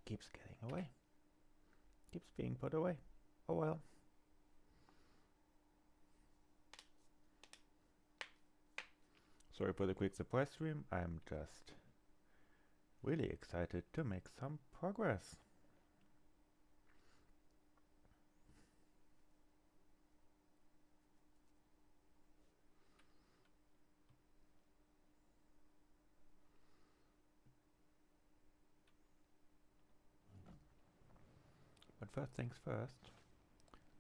keeps getting away. Keeps being put away. Oh well. Sorry for the quick surprise stream. I'm just really excited to make some progress. But first things first,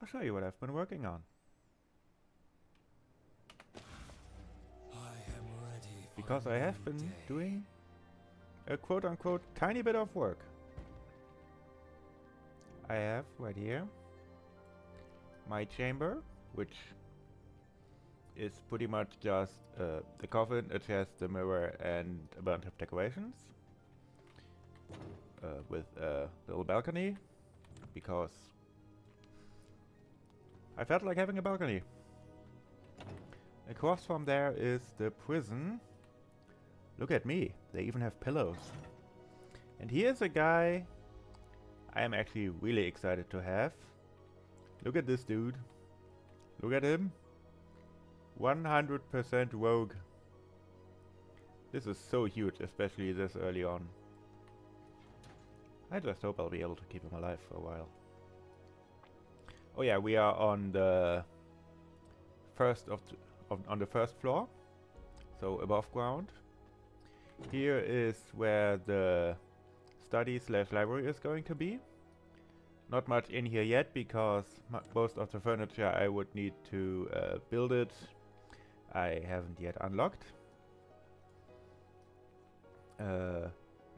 I'll show you what I've been working on. Because I have been doing a quote-unquote tiny bit of work. I have right here my chamber, which is pretty much just the coffin, a chest, the mirror, and a bunch of decorations. With a little balcony, because I felt like having a balcony. Across from there is the prison. Look at me, they even have pillows. And here's a guy I am actually really excited to have. Look at this dude. Look at him. 100% rogue. This is so huge, especially this early on. I just hope I'll be able to keep him alive for a while. Oh yeah, we are on the first on the first floor, so above ground. Here is where the study/library is going to be. Not much in here yet because most of the furniture I would need to build it. I haven't yet unlocked.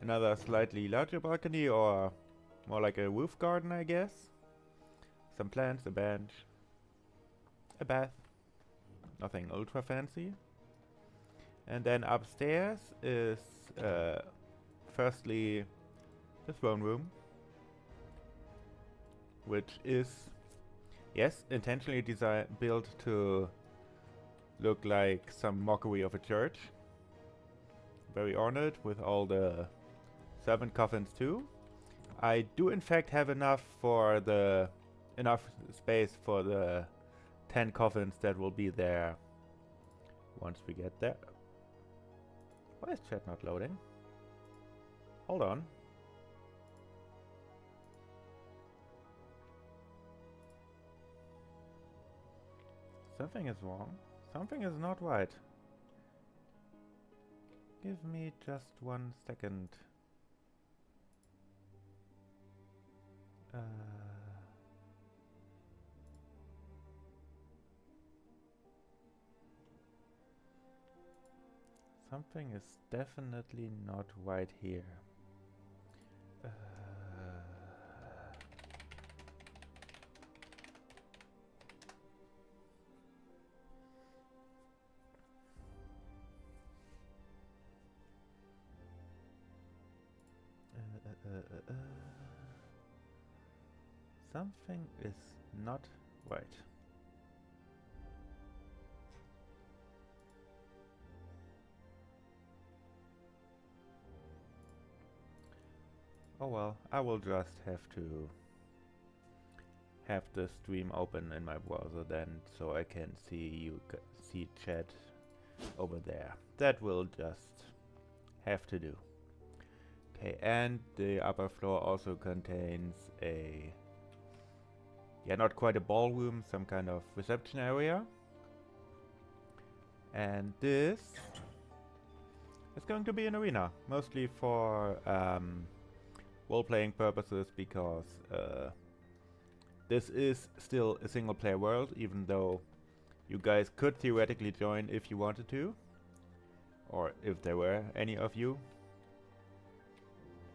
Another slightly larger balcony, or more like a roof garden, I guess. Some plants, a bench, a bath. Nothing ultra fancy. And then upstairs is firstly the throne room, which is, yes, intentionally built to look like some mockery of a church. Very ornate with all the servant coffins too. I do in fact have enough space for the 10 coffins that will be there once we get there. Why is chat not loading? Hold on. Something is wrong. Something is not right. Give me just 1 second. Something is definitely not right here. Something is not right. Oh well, I will just have to have the stream open in my browser then, so I can see chat over there. That will just have to do. Okay, and the upper floor also contains a, yeah, not quite a ballroom, some kind of reception area. And this is going to be an arena, mostly for role-playing purposes, because this is still a single-player world, even though you guys could theoretically join if you wanted to, or if there were any of you.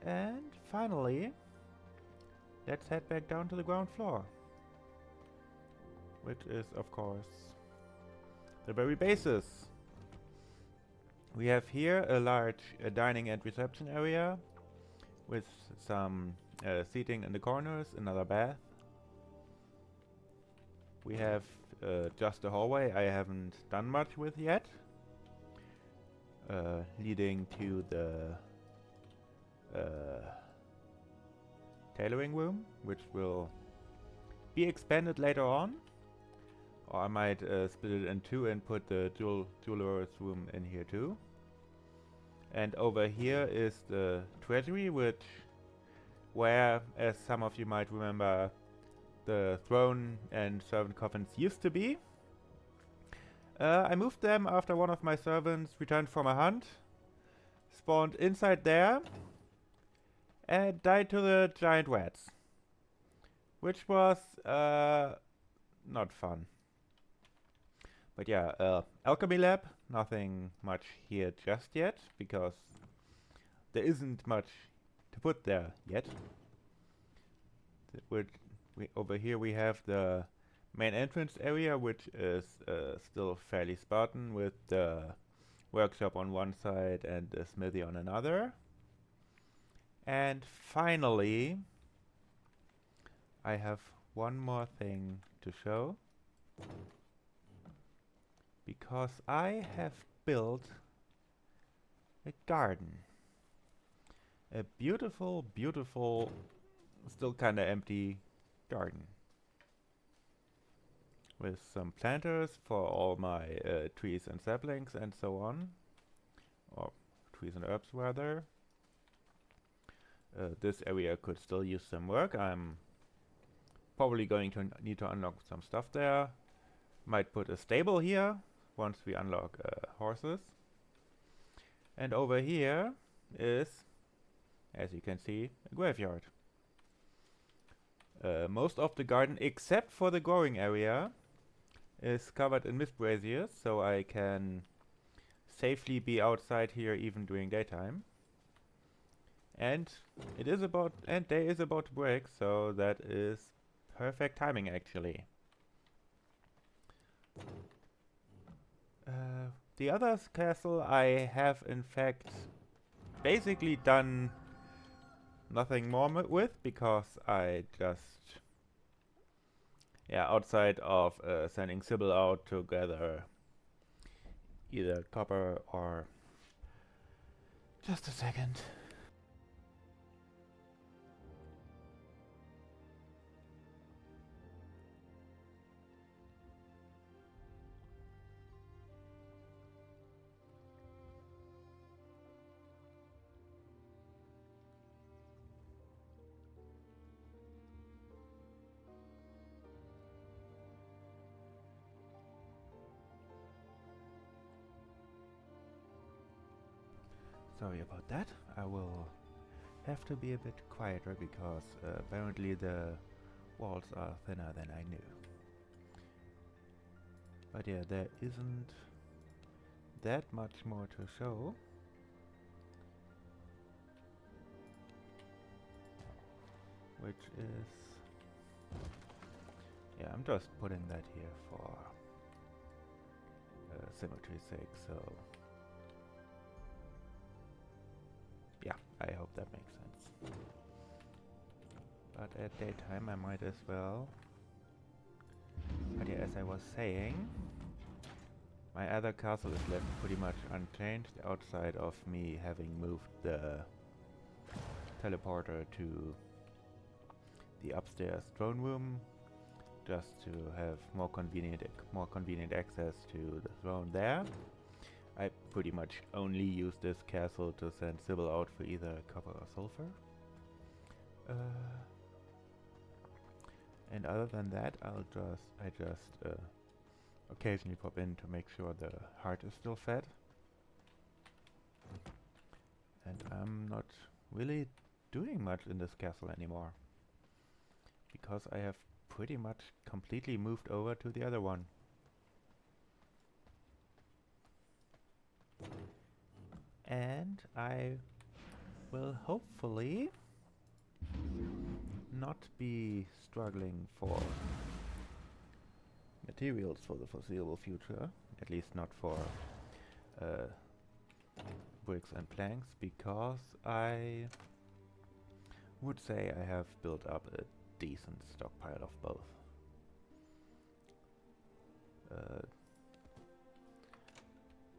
And finally, let's head back down to the ground floor, which is, of course, the very basis. We have here a large dining and reception area with some seating in the corners, another bath. We have just a hallway I haven't done much with yet, leading to the tailoring room, which will be expanded later on. Or I might split it in two and put the jeweler's room in here too. And over here is the treasury, where, as some of you might remember, the throne and servant coffins used to be. I moved them after one of my servants returned from a hunt, spawned inside there, and died to the giant rats. Which was not fun. But yeah, alchemy lab, nothing much here just yet, because there isn't much to put there yet. Over here we have the main entrance area, which is still fairly Spartan, with the workshop on one side and the smithy on another. And finally, I have one more thing to show, because I have built a garden. A beautiful, beautiful, still kinda empty garden. With some planters for all my trees and saplings and so on. Or trees and herbs rather. This area could still use some work. I'm probably going to need to unlock some stuff there. Might put a stable here once we unlock horses. And over here is, as you can see, a graveyard. Most of the garden, except for the growing area, is covered in mist braziers, so I can safely be outside here even during daytime. And day is about to break, so that is perfect timing actually. The other castle I have in fact basically done nothing more with, because I just, outside of sending Sybil out to gather either copper or... Just a second. Sorry about that. I will have to be a bit quieter, because apparently the walls are thinner than I knew. But yeah, there isn't that much more to show. Which is... yeah, I'm just putting that here for symmetry's sake, so... yeah, I hope that makes sense. But at daytime I might as well... but yeah, as I was saying, my other castle is left pretty much unchanged, outside of me having moved the teleporter to the upstairs throne room, just to have more convenient access to the throne there. I pretty much only use this castle to send Sybil out for either copper or sulfur. And other than that, I just occasionally pop in to make sure the heart is still fed. And I'm not really doing much in this castle anymore, because I have pretty much completely moved over to the other one. And I will hopefully not be struggling for materials for the foreseeable future, at least not for bricks and planks, because I would say I have built up a decent stockpile of both.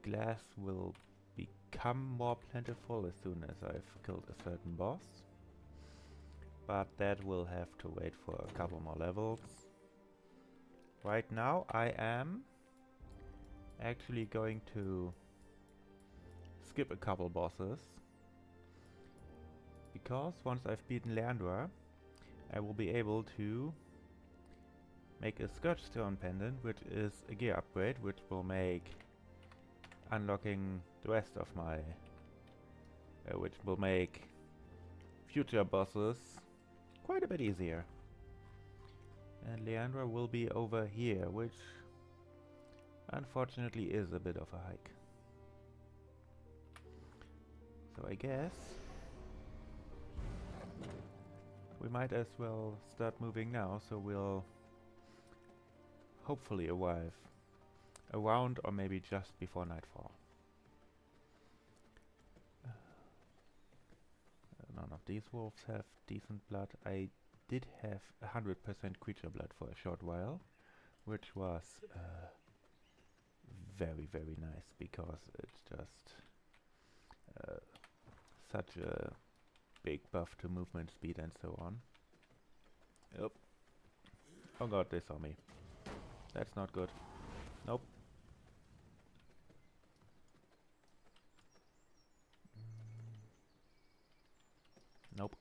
Glass will become more plentiful as soon as I've killed a certain boss. but that will have to wait for a couple more levels. Right now I am actually going to skip a couple bosses, because once I've beaten Leandra, I will be able to make a Scourge Stone Pendant, which is a gear upgrade, which will make unlocking the rest of my... which will make future bosses quite a bit easier. And Leandra will be over here, which unfortunately is a bit of a hike. So I guess we might as well start moving now, so we'll hopefully arrive around or maybe just before nightfall. None of these wolves have decent blood. I did have 100% creature blood for a short while, which was very, very nice, because it's just such a big buff to movement speed and so on. Yep. Oh god, they saw me. That's not good. Nope. Nope.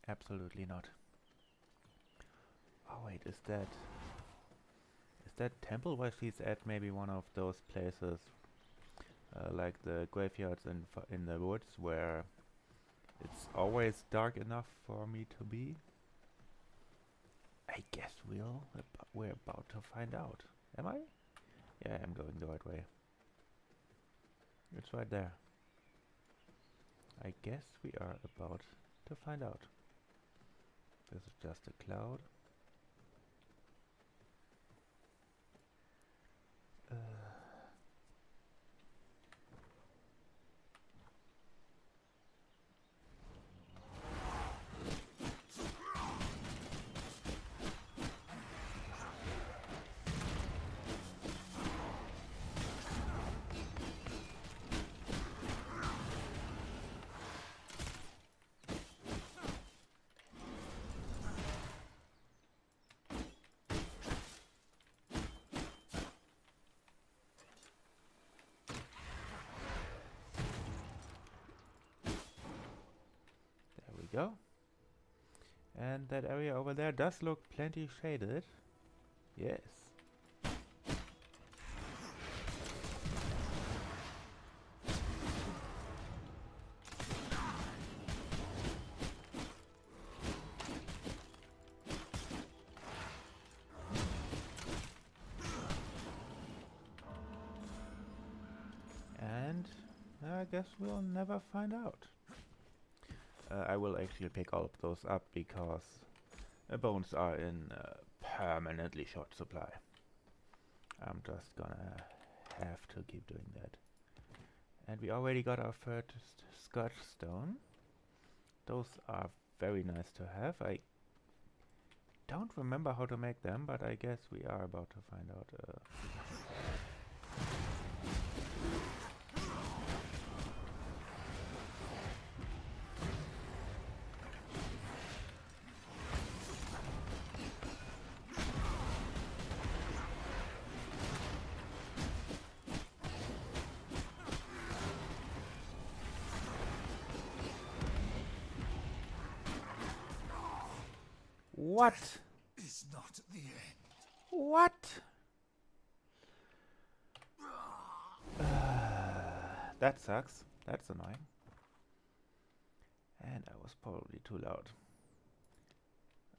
Absolutely not. Oh wait, is that temple where she's at maybe one of those places like the graveyards in the woods where it's always dark enough for me to be? I guess we're about to find out. Am I? Yeah, I'm going the right way. It's right there. I guess we are about to find out. This is just a cloud. Go. And that area over there does look plenty shaded. Yes. And I guess we'll never find out. I will actually pick all of those up because bones are in permanently short supply. I'm just gonna have to keep doing that. And we already got our first Scourge Stone. Those are very nice to have. I don't remember how to make them, but I guess we are about to find out. What? Is not the end. What? That sucks. That's annoying. And I was probably too loud.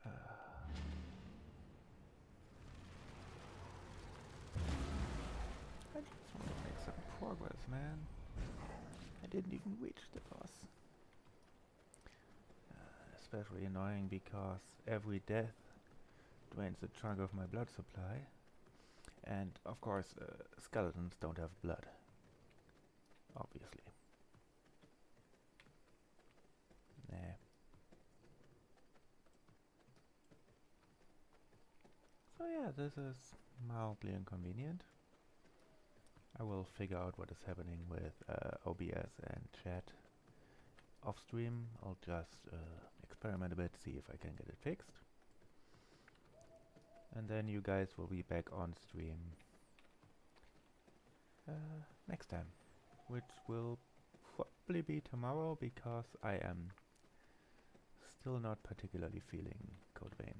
I just want to make some progress, man. I didn't even reach the boss. Especially annoying because every death drains a chunk of my blood supply. And of course, skeletons don't have blood. Obviously. Nah. So yeah, this is mildly inconvenient. I will figure out what is happening with OBS and chat off stream. I'll just experiment a bit, see if I can get it fixed. And then you guys will be back on stream next time, which will probably be tomorrow because I am still not particularly feeling Code Vein.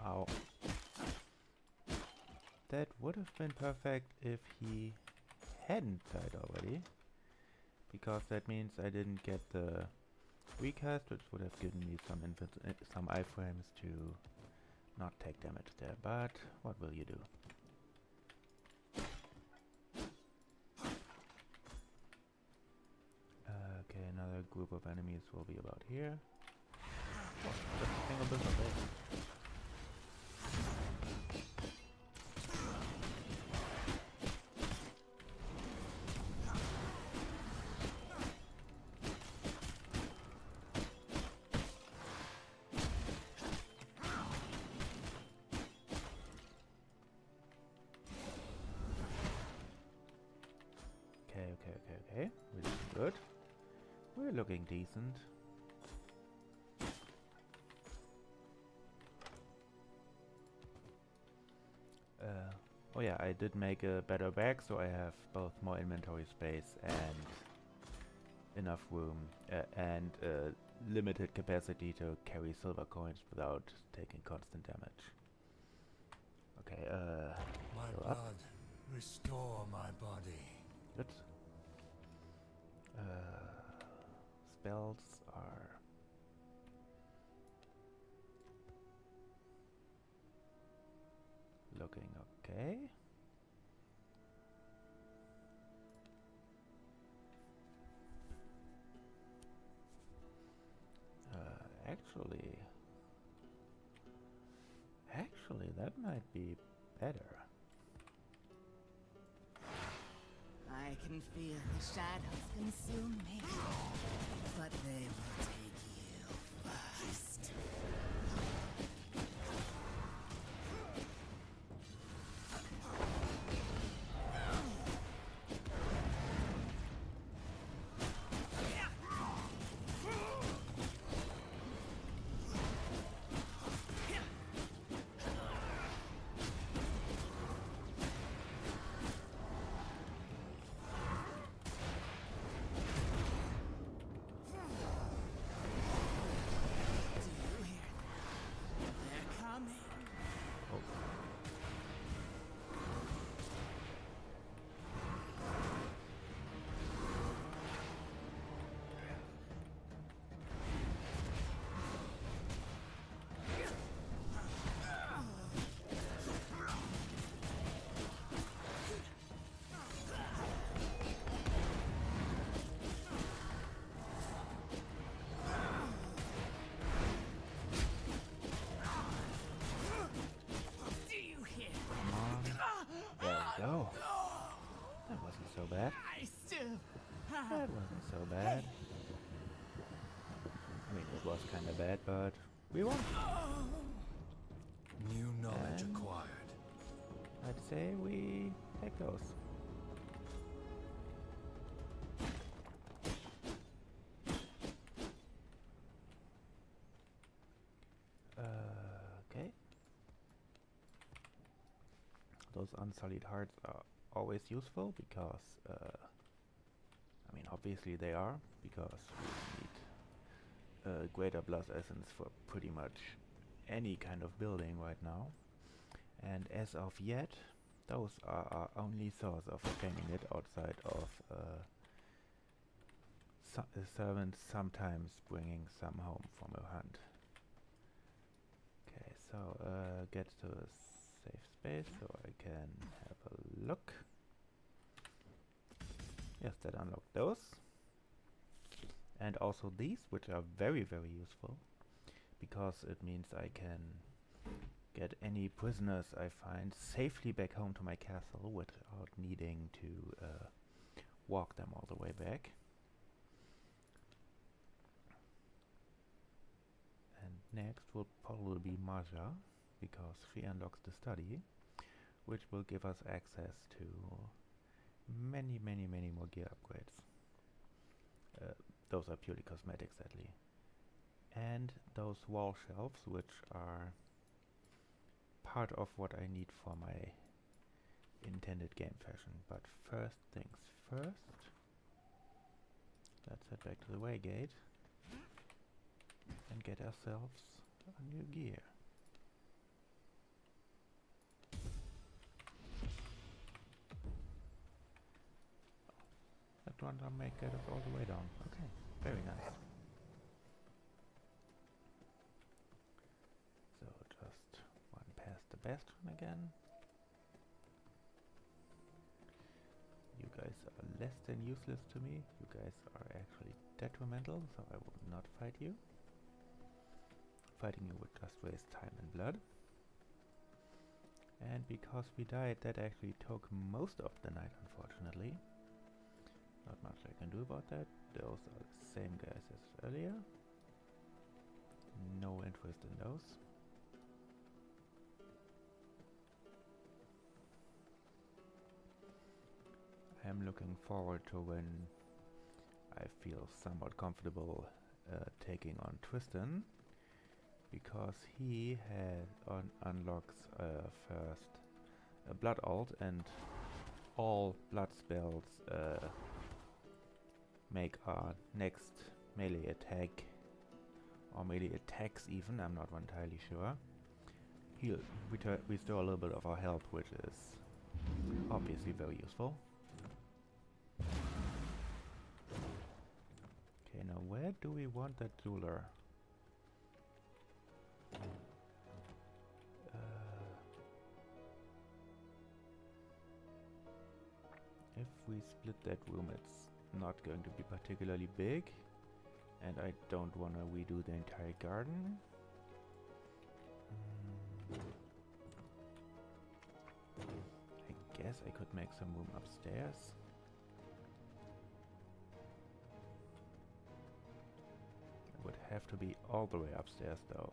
Ow. That would have been perfect if he hadn't died already, because that means I didn't get the recast, which would have given me some iframes to not take damage there, but what will you do? Okay, another group of enemies will be about here. Oh, just a single business there. Okay. We're looking good. We're looking decent. Oh yeah, I did make a better bag, so I have both more inventory space and enough room and limited capacity to carry silver coins without taking constant damage. Okay, My blood, restore my body. Good. Spells are looking okay. Actually, that might be better. I can feel the shadows consume me, but they will take you first. Go. That wasn't so bad. That wasn't so bad. I mean, it was kind of bad, but we won. New knowledge And acquired. I'd say we take those. Okay. Those unsullied hearts are always useful because, I mean, obviously they are, because we need greater blood essence for pretty much any kind of building right now. And as of yet, those are our only source of obtaining it outside of servants sometimes bringing some home from a hunt. Okay, so get to a safe space so I can have a look. Yes, that unlocked those. And also these, which are very, very useful, because it means I can get any prisoners I find safely back home to my castle without needing to walk them all the way back. And next will probably be Marja, because she unlocks the study, which will give us access to many, many, many more gear upgrades. Those are purely cosmetic, sadly. And those wall shelves, which are part of what I need for my intended game fashion. But first things first, let's head back to the Waygate and get ourselves a new gear. That one don't make it all the way down. Okay, very nice. So just one past the bastion again. You guys are less than useless to me. You guys are actually detrimental, so I will not fight you. Fighting you would just waste time and blood. And because we died, that actually took most of the night, unfortunately. Not much I can do about that. Those are the same guys as earlier. No interest in those. I am looking forward to when I feel somewhat comfortable taking on Tristan, because he unlocks first a blood alt, and all blood spells make our next melee attack, or melee attacks even, I'm not entirely sure, restore a little bit of our health, which is obviously very useful. Okay, now where do we want that jeweler? If we split that room, it's not going to be particularly big, and I don't want to redo the entire garden. I guess I could make some room upstairs. It would have to be all the way upstairs though.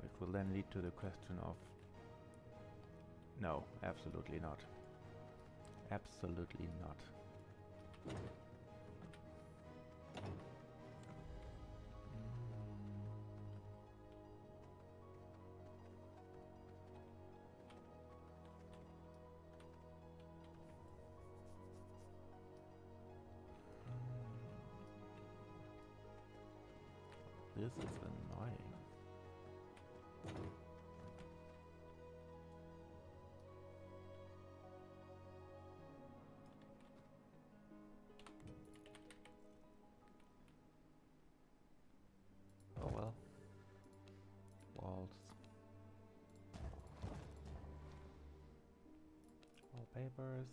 Which will then lead to the question of... No, absolutely not. Absolutely not. This is annoying. Oh well. Walls. Wallpapers.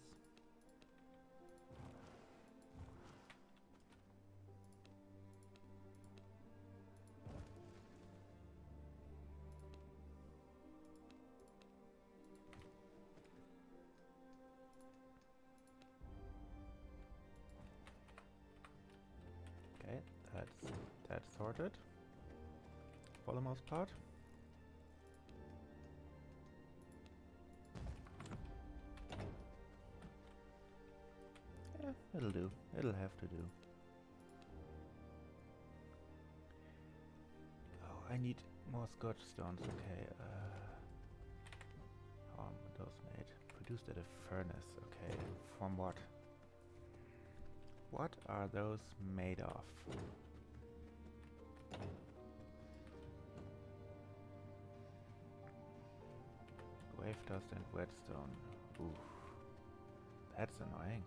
Okay, that's sorted for the most part. Yeah, it'll do. It'll have to do. Oh, I need more scotch stones. Okay. How are those made? Produced at a furnace. Okay. From what? What are those made of? Wave dust and whetstone. Oof. That's annoying.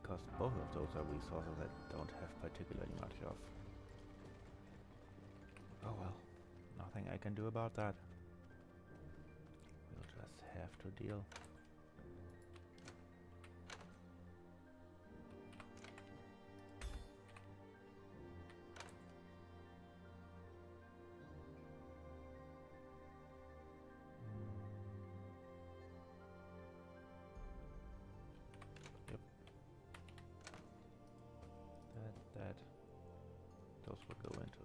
Because both of those are resources that don't have particularly much of. Oh well. Nothing I can do about that. We'll just have to deal. That those would go into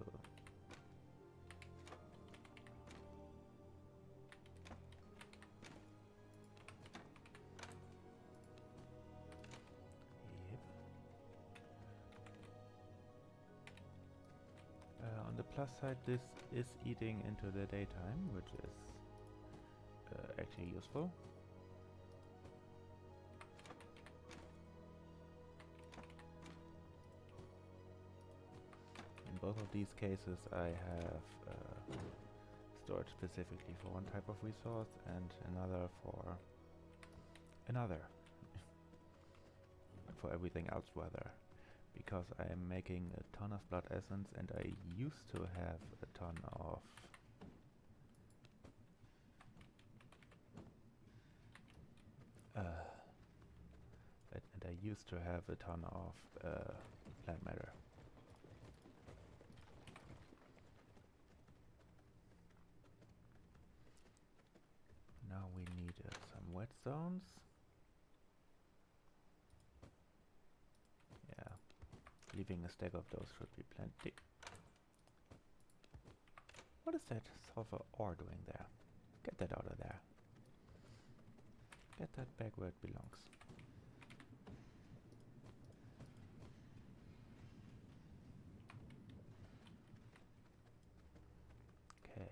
yep. On the plus side, this is eating into the daytime, which is actually useful. In both of these cases I have stored specifically for one type of resource and another for another. For everything else rather. Because I am making a ton of blood essence and I used to have a ton of plant matter. Now we need some whetstones. Yeah, leaving a stack of those should be plenty. What is that sulfur ore doing there? Get that out of there. Get that back where it belongs. Okay,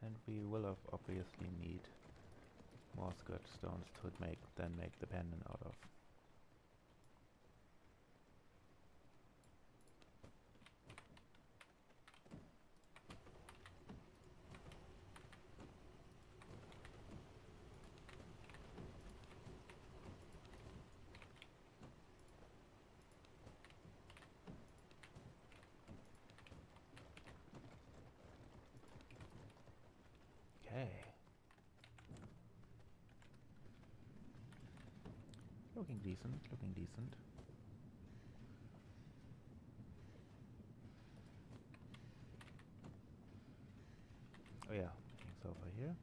and we will obviously need more skirt stones to make the pendant out of. Okay. Looking decent, looking decent. Oh yeah, things over here.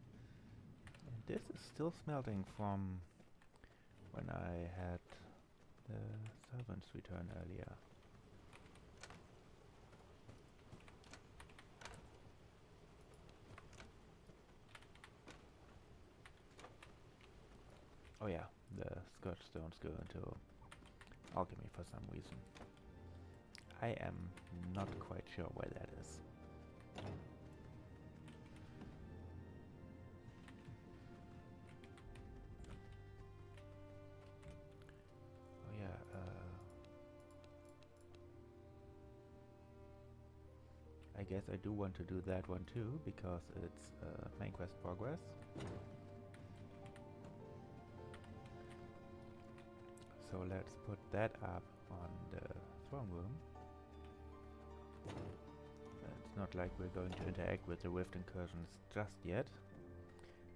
And this is still smelting from when I had the servants return earlier. Oh yeah, the scourge stones go into alchemy for some reason. I am not quite sure why that is. Oh yeah, I guess I do want to do that one too, because it's main quest progress. So let's put that up on the throne room. It's not like we're going to interact with the rift incursions just yet,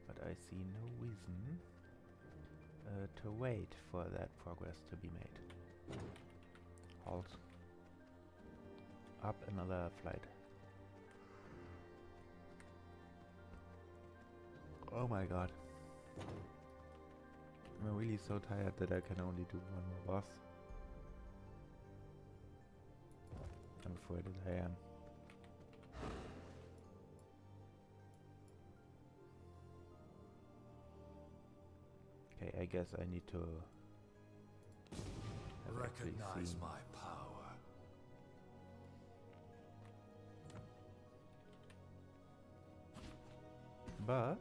but I see no reason to wait for that progress to be made. Halt. Up another flight. Oh my god. I'm really so tired that I can only do one more boss. I'm afraid that I am. Okay, I guess I need to recognize my power. But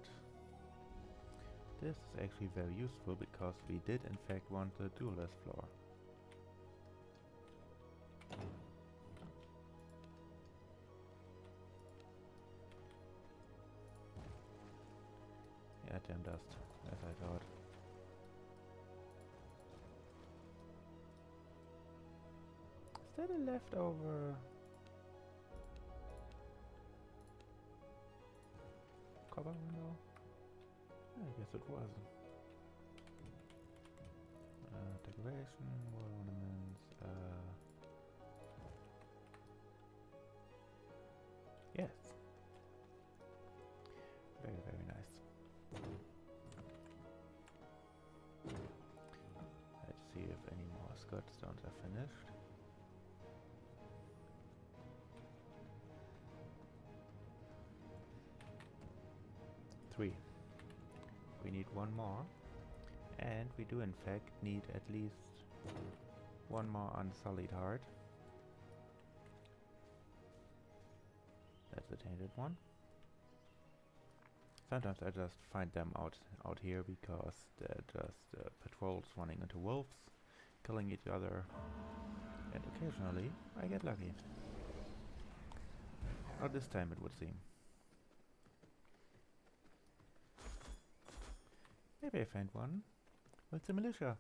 this is actually very useful because we did in fact want the duelist floor. Goddamn dust, as I thought. Is that a leftover copper window? I guess it wasn't. Decoration, wall ornaments, yes. Very, very nice. Let's see if any more skirt stones are finished. Three. We need one more. And we do in fact need at least one more unsullied heart. That's the tainted one. Sometimes I just find them out here because they're just patrols running into wolves, killing each other, and occasionally I get lucky. Not this time, it would seem. Maybe I find one with the militia.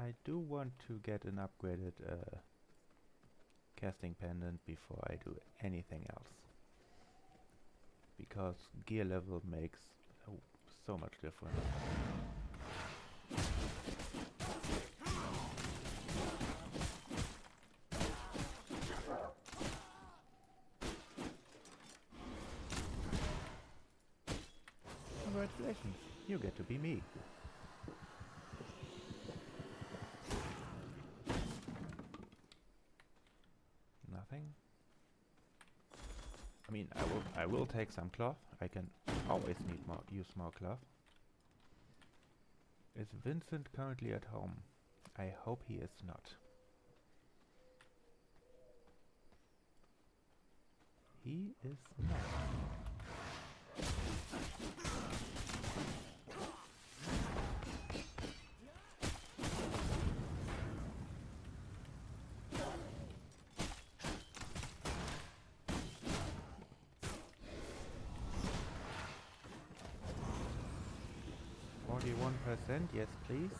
I do want to get an upgraded casting pendant before I do anything else, because gear level makes so much difference. Congratulations, you get to be me. Nothing. I mean, I will take some cloth. I can always use more cloth. Is Vincent currently at home? I hope he is not. He is not. Yes, please.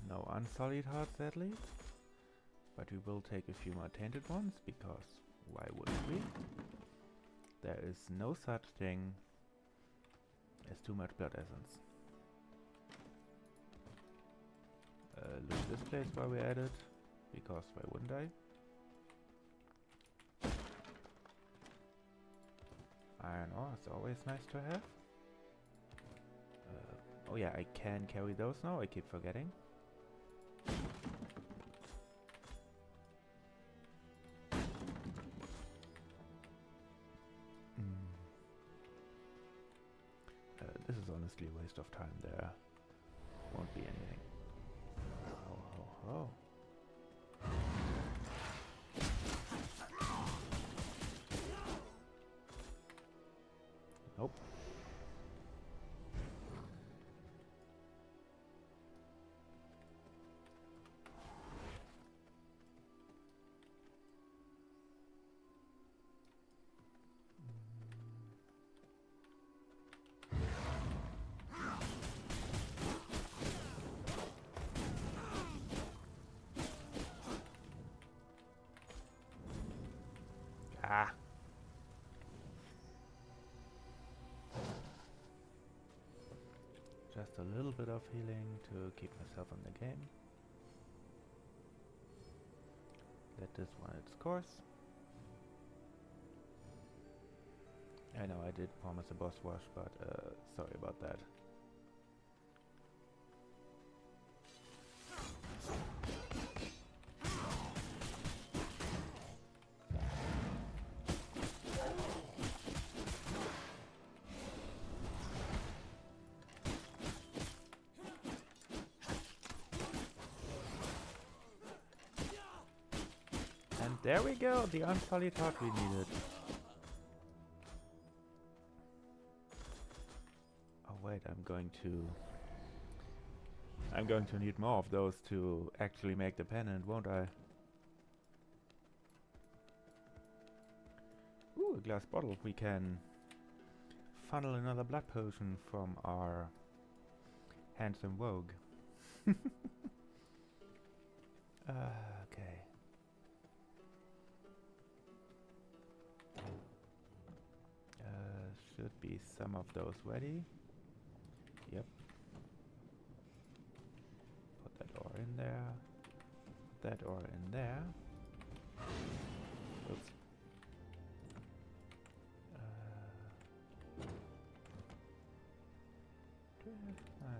No unsullied hearts, sadly. But we will take a few more tainted ones, because why wouldn't we? There is no such thing as too much blood essence. Look this place while we're at it, because why wouldn't I? Iron ore is always nice to have. Oh yeah, I can carry those now, I keep forgetting. This is honestly a waste of time. There won't be anything. Ho ho ho. Nope. Ah. Just a little bit of healing to keep myself in the game. Let this run its course. I know I did promise a boss rush, but sorry about that. There we go, the unsullied heart we needed. Oh wait, I'm going to need more of those to actually make the pennant, won't I? Ooh, a glass bottle. We can funnel another blood potion from our handsome rogue. Okay. Should be some of those ready. Yep. Put that ore in there. Put that ore in there. Oops. I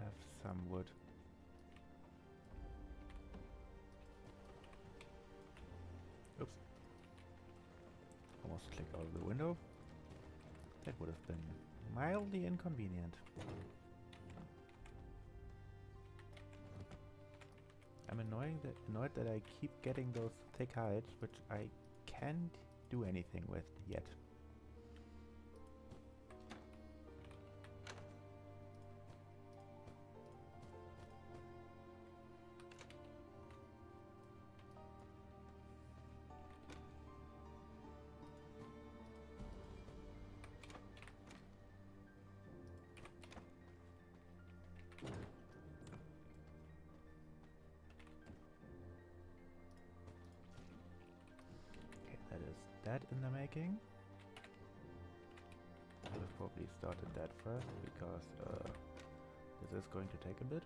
have some wood. Oops. Almost clicked out of the window. That would have been mildly inconvenient. I'm annoyed that I keep getting those thick hides, which I can't do anything with yet. That in the making. I've probably started that first because this is going to take a bit.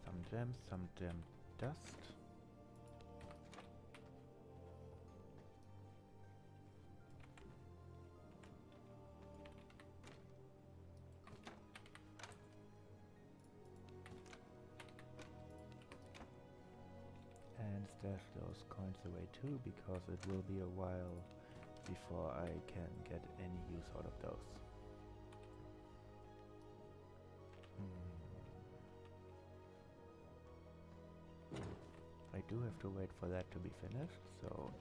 Some gems, some gem dust. Stash those coins away too, because it will be a while before I can get any use out of those. I do have to wait for that to be finished, so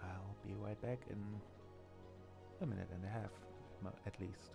I'll be right back in a minute and a half at least.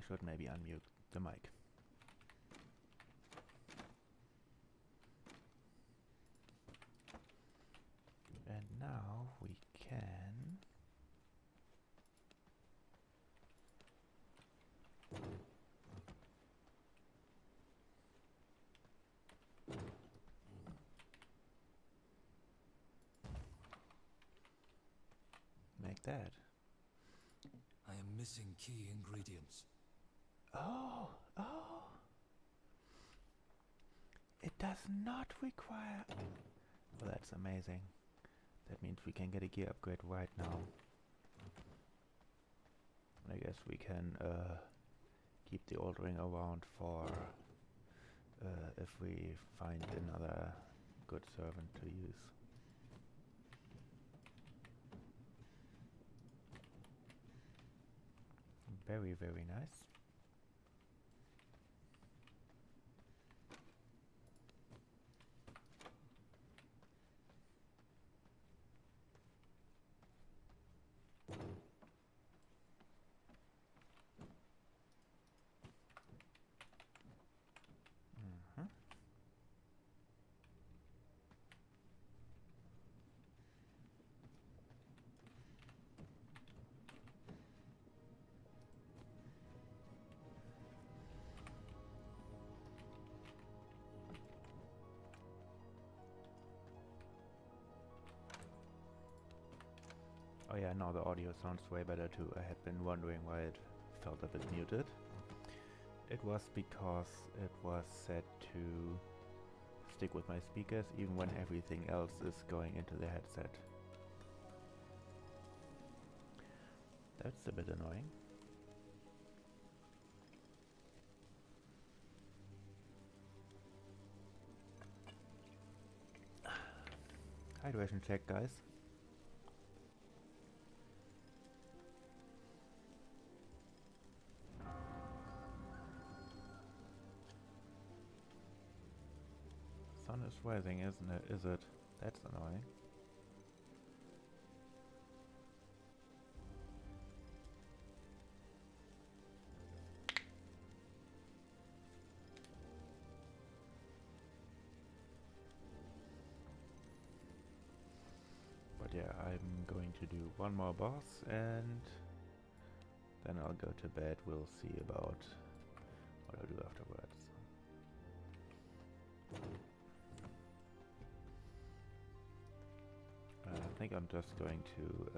should maybe unmute the mic. And now we can... make that. I am missing key ingredients. Oh! It does not require... Well, that's amazing. That means we can get a gear upgrade right now. I guess we can keep the old ring around for if we find another good servant to use. Very, very nice. Oh yeah, now the audio sounds way better too. I had been wondering why it felt a bit muted. It was because it was set to stick with my speakers even when everything else is going into the headset. That's a bit annoying. Hydration check, guys. Sun is rising, isn't it? Is it? That's annoying. But yeah, I'm going to do one more boss and then I'll go to bed. We'll see about what I'll do afterwards. I think I'm just going to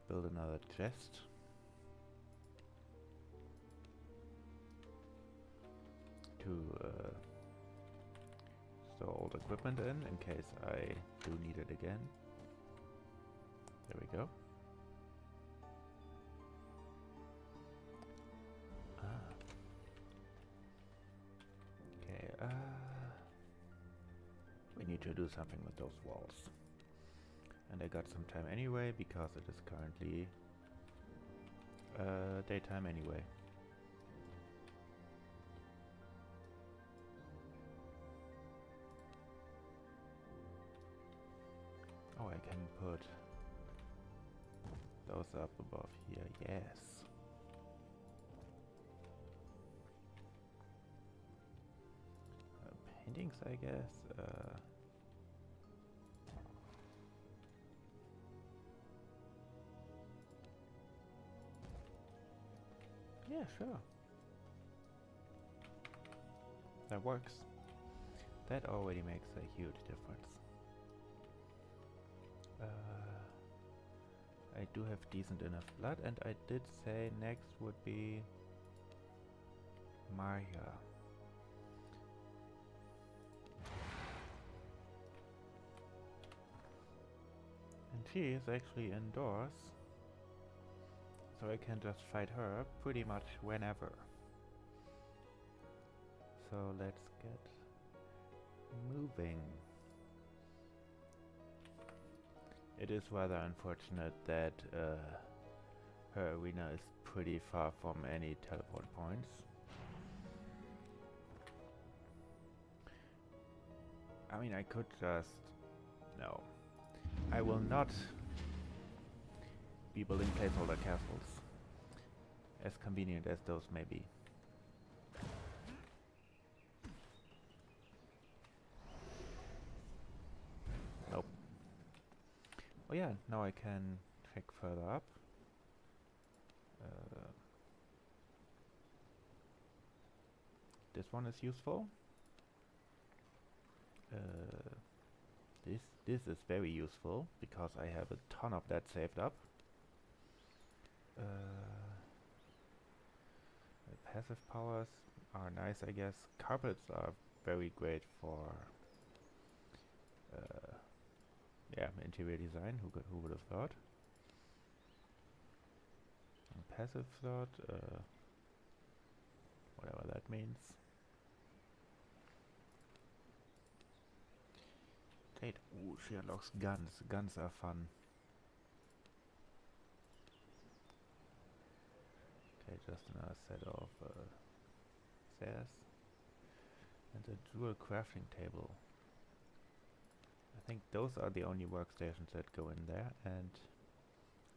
build another chest. To store old equipment in case I do need it again. There we go. Okay, we need to do something with those walls. And I got some time anyway, because it is currently daytime anyway. Oh, I can put those up above here, yes. Paintings, I guess. Yeah, sure. That works. That already makes a huge difference. I do have decent enough blood, and I did say next would be Maya. And she is actually indoors, so I can just fight her pretty much whenever. So let's get moving. It is rather unfortunate that her arena is pretty far from any teleport points. I mean, I could just... No. I will not be building placeholder castles. As convenient as those may be. Nope. Oh yeah, now I can check further up. This one is useful. This is very useful because I have a ton of that saved up. The passive powers are nice, I guess. Carpets are very great for yeah, interior design. Who would have thought? A passive slot, whatever that means. Great. Ooh, she unlocks guns. Guns are fun. Okay, just another set of stairs. And a dual crafting table. I think those are the only workstations that go in there, and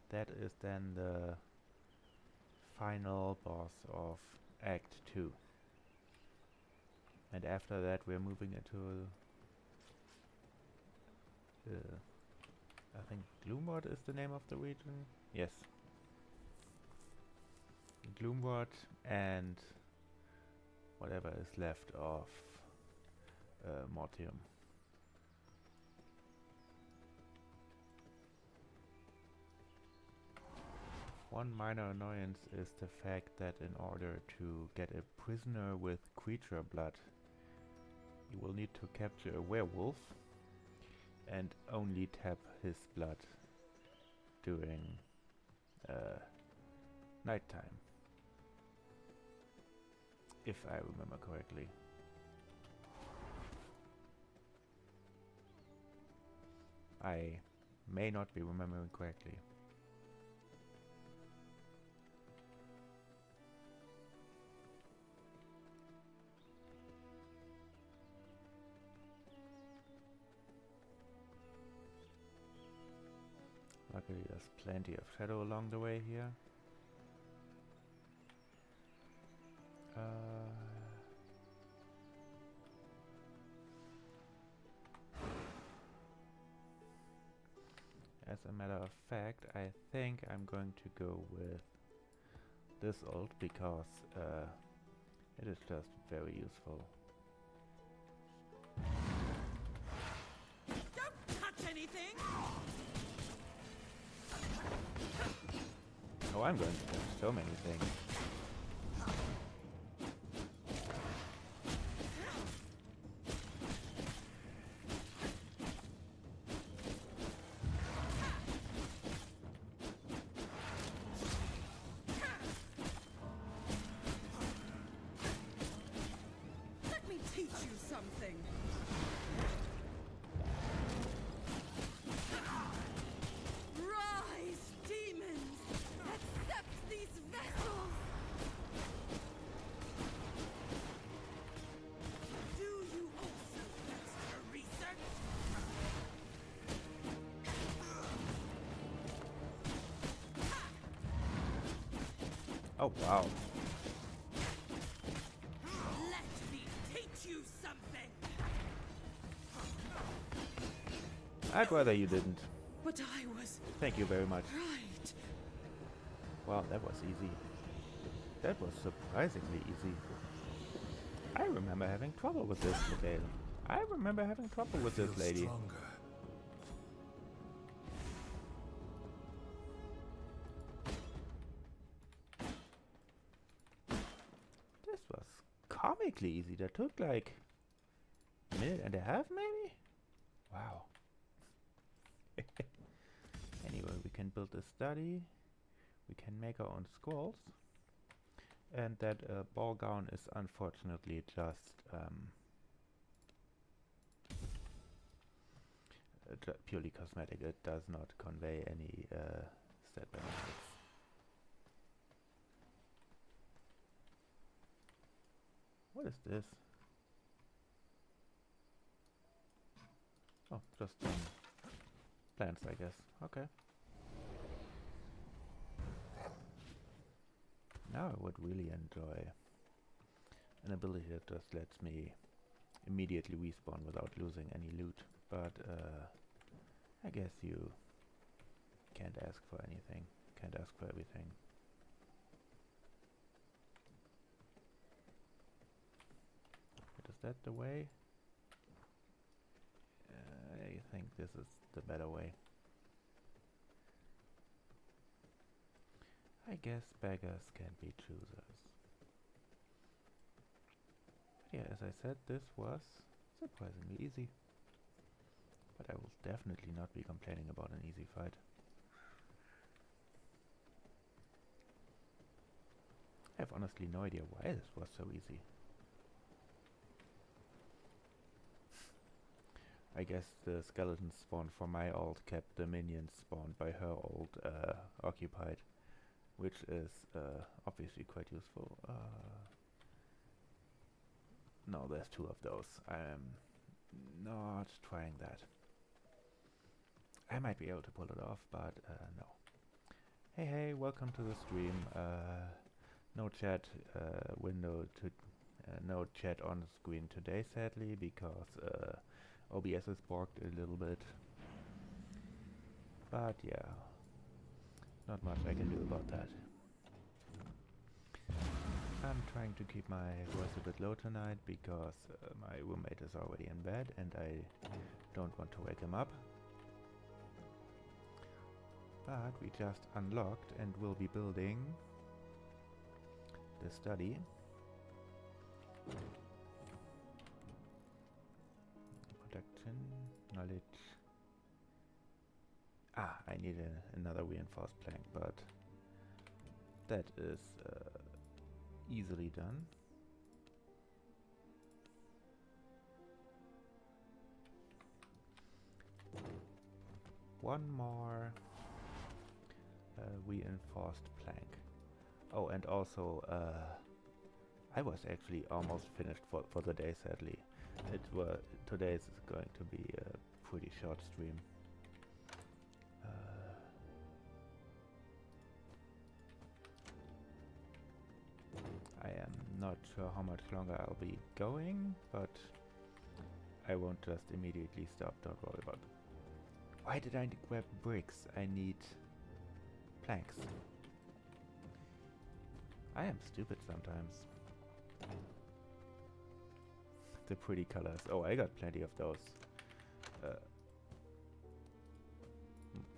that is then the final boss of Act 2. And after that we're moving into I think Gloomward is the name of the region. Yes. Gloomward and whatever is left of Mortium. One minor annoyance is the fact that in order to get a prisoner with creature blood, you will need to capture a werewolf and only tap his blood during nighttime, if I remember correctly. I may not be remembering correctly. Luckily there's plenty of shadow along the way here. As a matter of fact, I think I'm going to go with this ult because it is just very useful. Don't touch anything! Oh, I'm going to touch so many things. Let me teach you something. Rise, demons! Accept these vessels! Do you also thirst for research? Oh wow. Let me teach you something! I'd rather you didn't. But I was Thank you very much. right. Wow, that was easy. That was surprisingly easy. I remember having trouble with this today. I remember having trouble with this Feel lady. stronger. This was comically easy. That took like a minute and a half maybe? Wow. Anyway, we can build a study. We can make our own scrolls. And that ball gown is unfortunately just purely cosmetic. It does not convey any stat benefits. What is this? Oh, just plants, I guess. Okay. Now Now I would really enjoy an ability that just lets me immediately respawn without losing any loot, but I guess you can't ask for anything, can't ask for everything. But is that the way? I think this is the better way. I guess beggars can be choosers. But yeah, as I said, this was surprisingly easy. But I will definitely not be complaining about an easy fight. I have honestly no idea why this was so easy. I guess the skeleton spawn for my ult kept the minions spawned by her ult occupied, which is obviously quite useful. No, there's two of those. I am not trying that. I might be able to pull it off, but no. Hey, welcome to the stream. No chat window to no chat on screen today, sadly, because OBS is borked a little bit. But yeah, not much I can do about that. I'm trying to keep my voice a bit low tonight because my roommate is already in bed and I don't want to wake him up. But we just unlocked and will be building the study. Production, knowledge. I need another reinforced plank, but that is easily done. One more reinforced plank. Oh, and also I was actually almost finished for the day, sadly. Today's is going to be a pretty short stream. I am not sure how much longer I'll be going, but I won't just immediately stop, don't worry about it. Why did I grab bricks? I need planks. I am stupid sometimes. The pretty colors. Oh, I got plenty of those.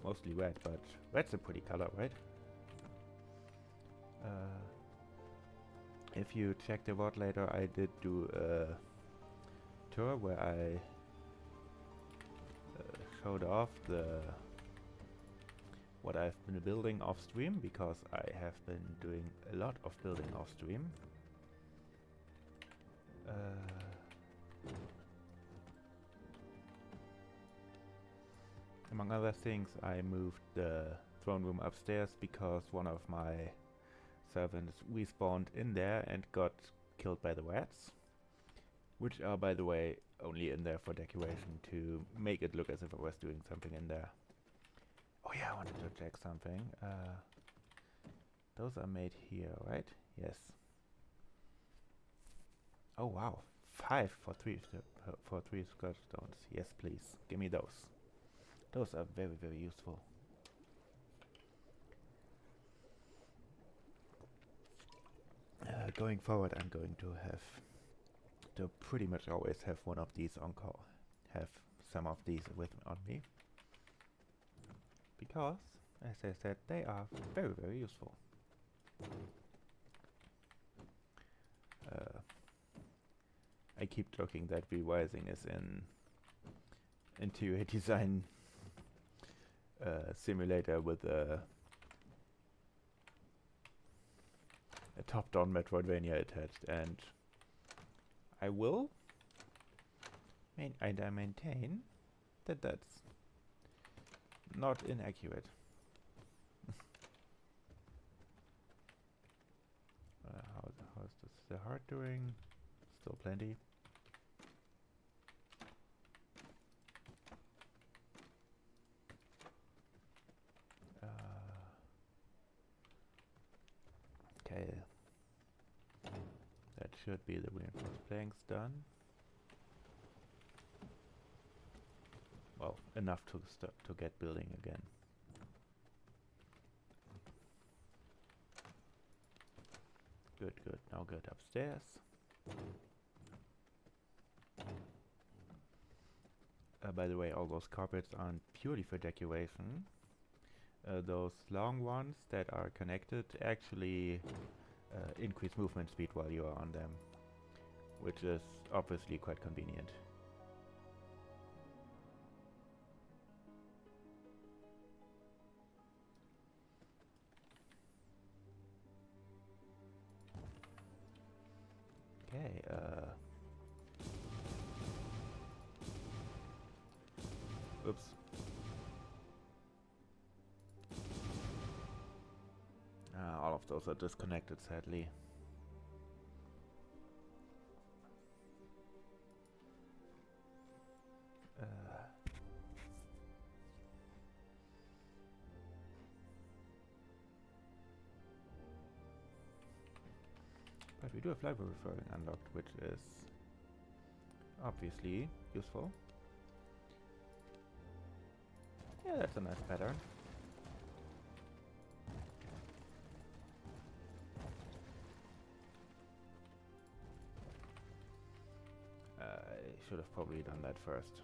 Mostly red, but red's a pretty color, right? If you check the VOD later, I did do a tour where I showed off what I've been building off stream, because I have been doing a lot of building off stream. Among other things, I moved the throne room upstairs because one of my servants respawned in there and got killed by the rats, which are, by the way, only in there for decoration to make it look as if I was doing something in there. Oh yeah, I wanted to check something. Those are made here, right? Yes. Oh wow, 5 for 3 scourge stones. Yes, please, give me those. Those are very, very useful. Going forward, I'm going to have to pretty much always have one of these on call. Have some of these on me. Because, as I said, they are very, very useful. I keep joking that revising is an interior design simulator with a top-down Metroidvania attached, and I will maintain that that's not inaccurate. How's the heart doing? Still plenty. Okay, should be the reinforced planks done. Well, enough to get building again. Good, good. Now get upstairs. By the way, all those carpets aren't purely for decoration. Those long ones that are connected actually increase movement speed while you are on them, which is obviously quite convenient. Okay, oops. All of those are disconnected, sadly. But we do have library referring unlocked, which is obviously useful. Yeah, that's a nice pattern. I should have probably done that first.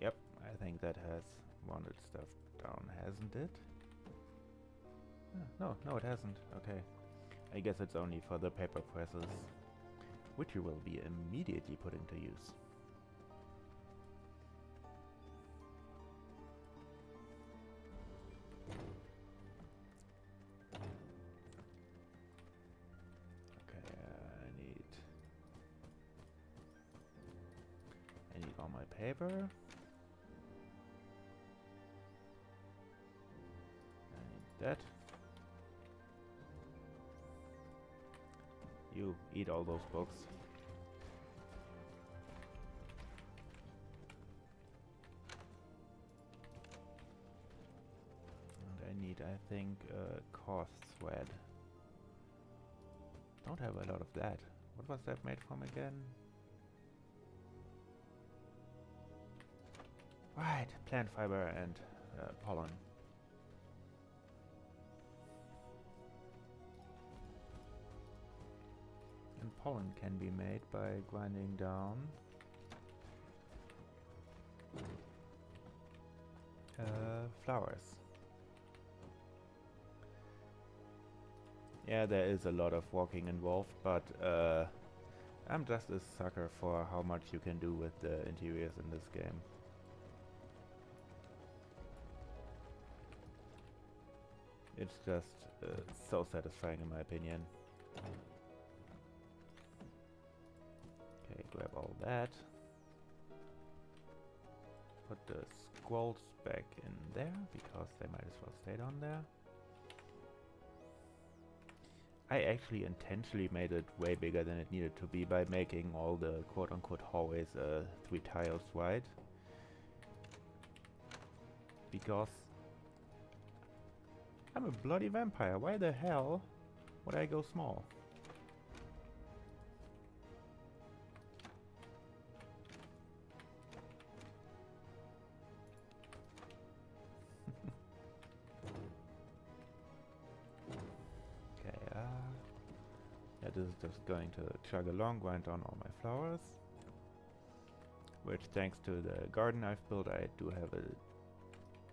Yep, I think that has wanted stuff down, hasn't it? No, it hasn't. Okay. I guess it's only for the paper presses, which you will be immediately put into use. Okay, I need all my paper. I need that. You eat all those books. And I need, I think, cost thread. Don't have a lot of that. What was that made from again? Right, plant fiber and pollen. And pollen can be made by grinding down flowers. Yeah, there is a lot of walking involved, but I'm just a sucker for how much you can do with the interiors in this game. It's just so satisfying in my opinion. Okay, grab all that. Put the scrolls back in there, because they might as well stay down there. I actually intentionally made it way bigger than it needed to be by making all the quote-unquote hallways 3 tiles wide. Because I'm a bloody vampire. Why the hell would I go small? Yeah, this is just going to chug along, grind down all my flowers. Which, thanks to the garden I've built, I do have a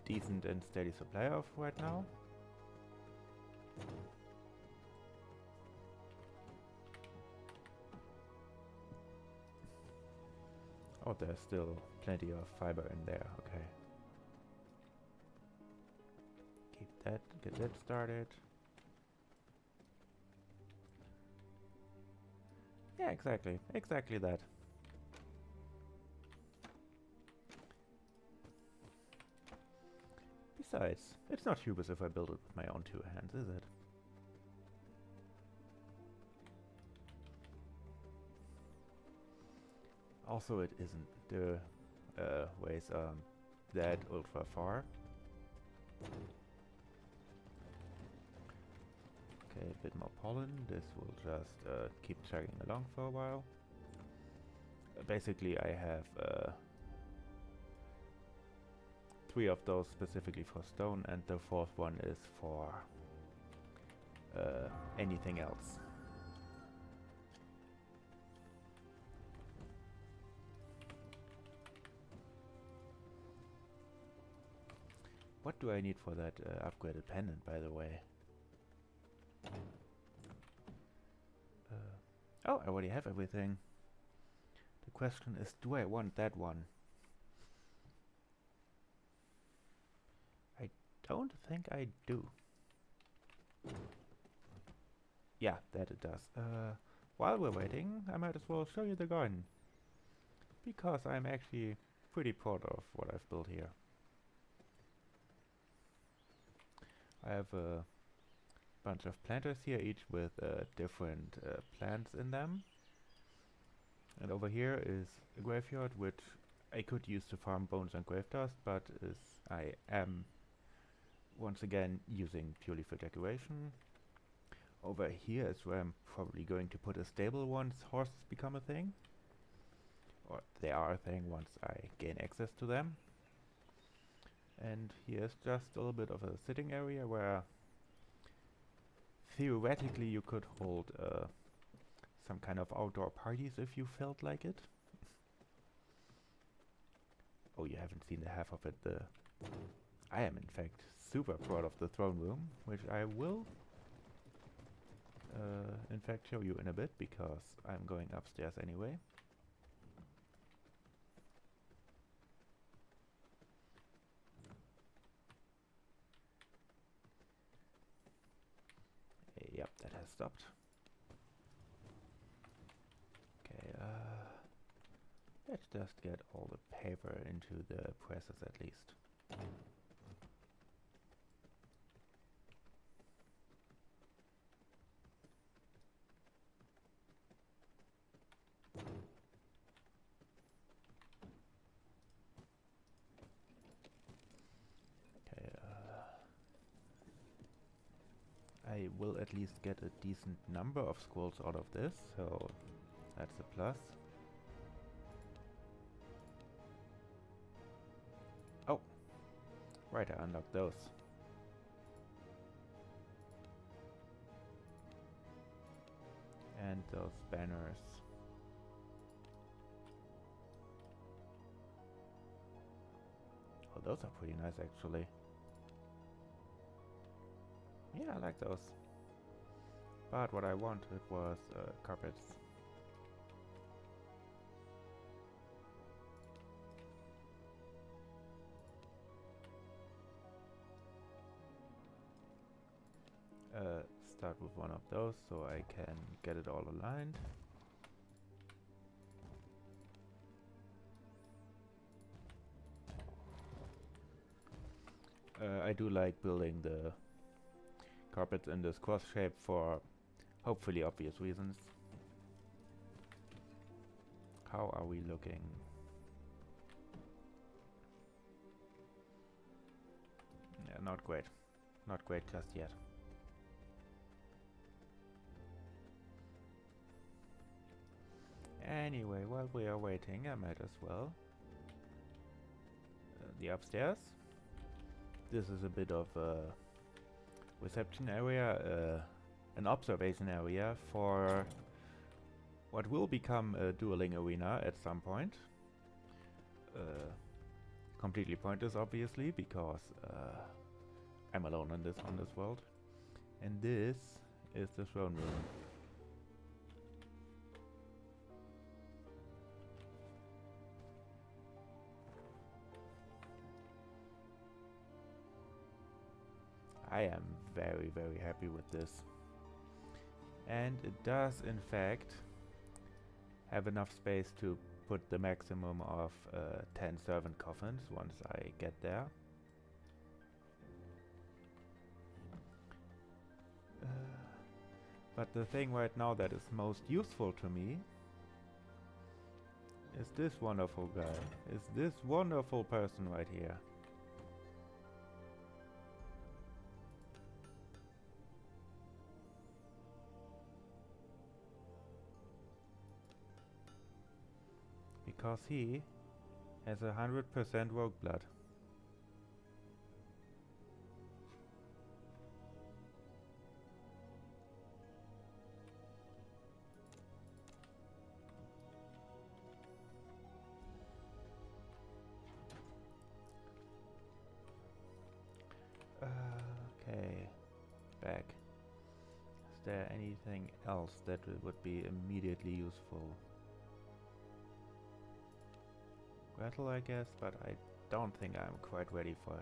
decent and steady supply of right now. Oh, there's still plenty of fiber in there, okay. Keep that, get that started. Yeah, exactly that. Besides, it's not hubris if I build it with my own 2 hands, is it? Also, it isn't. The ways that ultra far. Okay, a bit more pollen. This will just keep chugging along for a while. Basically, I have 3 of those specifically for stone, and the 4th one is for anything else. What do I need for that upgraded pendant, by the way? Oh, I already have everything. The question is, do I want that one? I don't think I do. Yeah, that it does. While we're waiting, I might as well show you the garden. Because I'm actually pretty proud of what I've built here. I have a bunch of planters here, each with different plants in them. And over here is a graveyard, which I could use to farm bones and grave dust, but I am once again using purely for decoration. Over here is where I'm probably going to put a stable once horses become a thing. Or they are a thing once I gain access to them. And here's just a little bit of a sitting area where theoretically you could hold some kind of outdoor parties if you felt like it. Oh, you haven't seen the half of it. I am in fact super proud of the throne room, which I will in fact show you in a bit, because I'm going upstairs anyway. Yep, that has stopped. Okay, let's just get all the paper into the presses at least. Okay, I will at least get a decent number of scrolls out of this, so that's a plus. Oh, right, I unlocked those. And those banners. Oh, those are pretty nice actually. Yeah, I like those. But what I wanted was carpets. Start with one of those so I can get it all aligned. I do like building the carpets in this cross shape for hopefully obvious reasons. How are we looking? Yeah, not great. Not great just yet. Anyway, while we are waiting, I might as well. The upstairs. This is a bit of a reception area, an observation area for what will become a dueling arena at some point. Completely pointless, obviously, because I'm alone on this world. And this is the throne room. I am very, very happy with this. And it does, in fact, have enough space to put the maximum of 10 servant coffins once I get there. But the thing right now that is most useful to me is this wonderful guy, is this wonderful person right here. because he has 100% rogue blood. Okay, back. Is there anything else that would be immediately useful? Gretel, I guess, but I don't think I'm quite ready for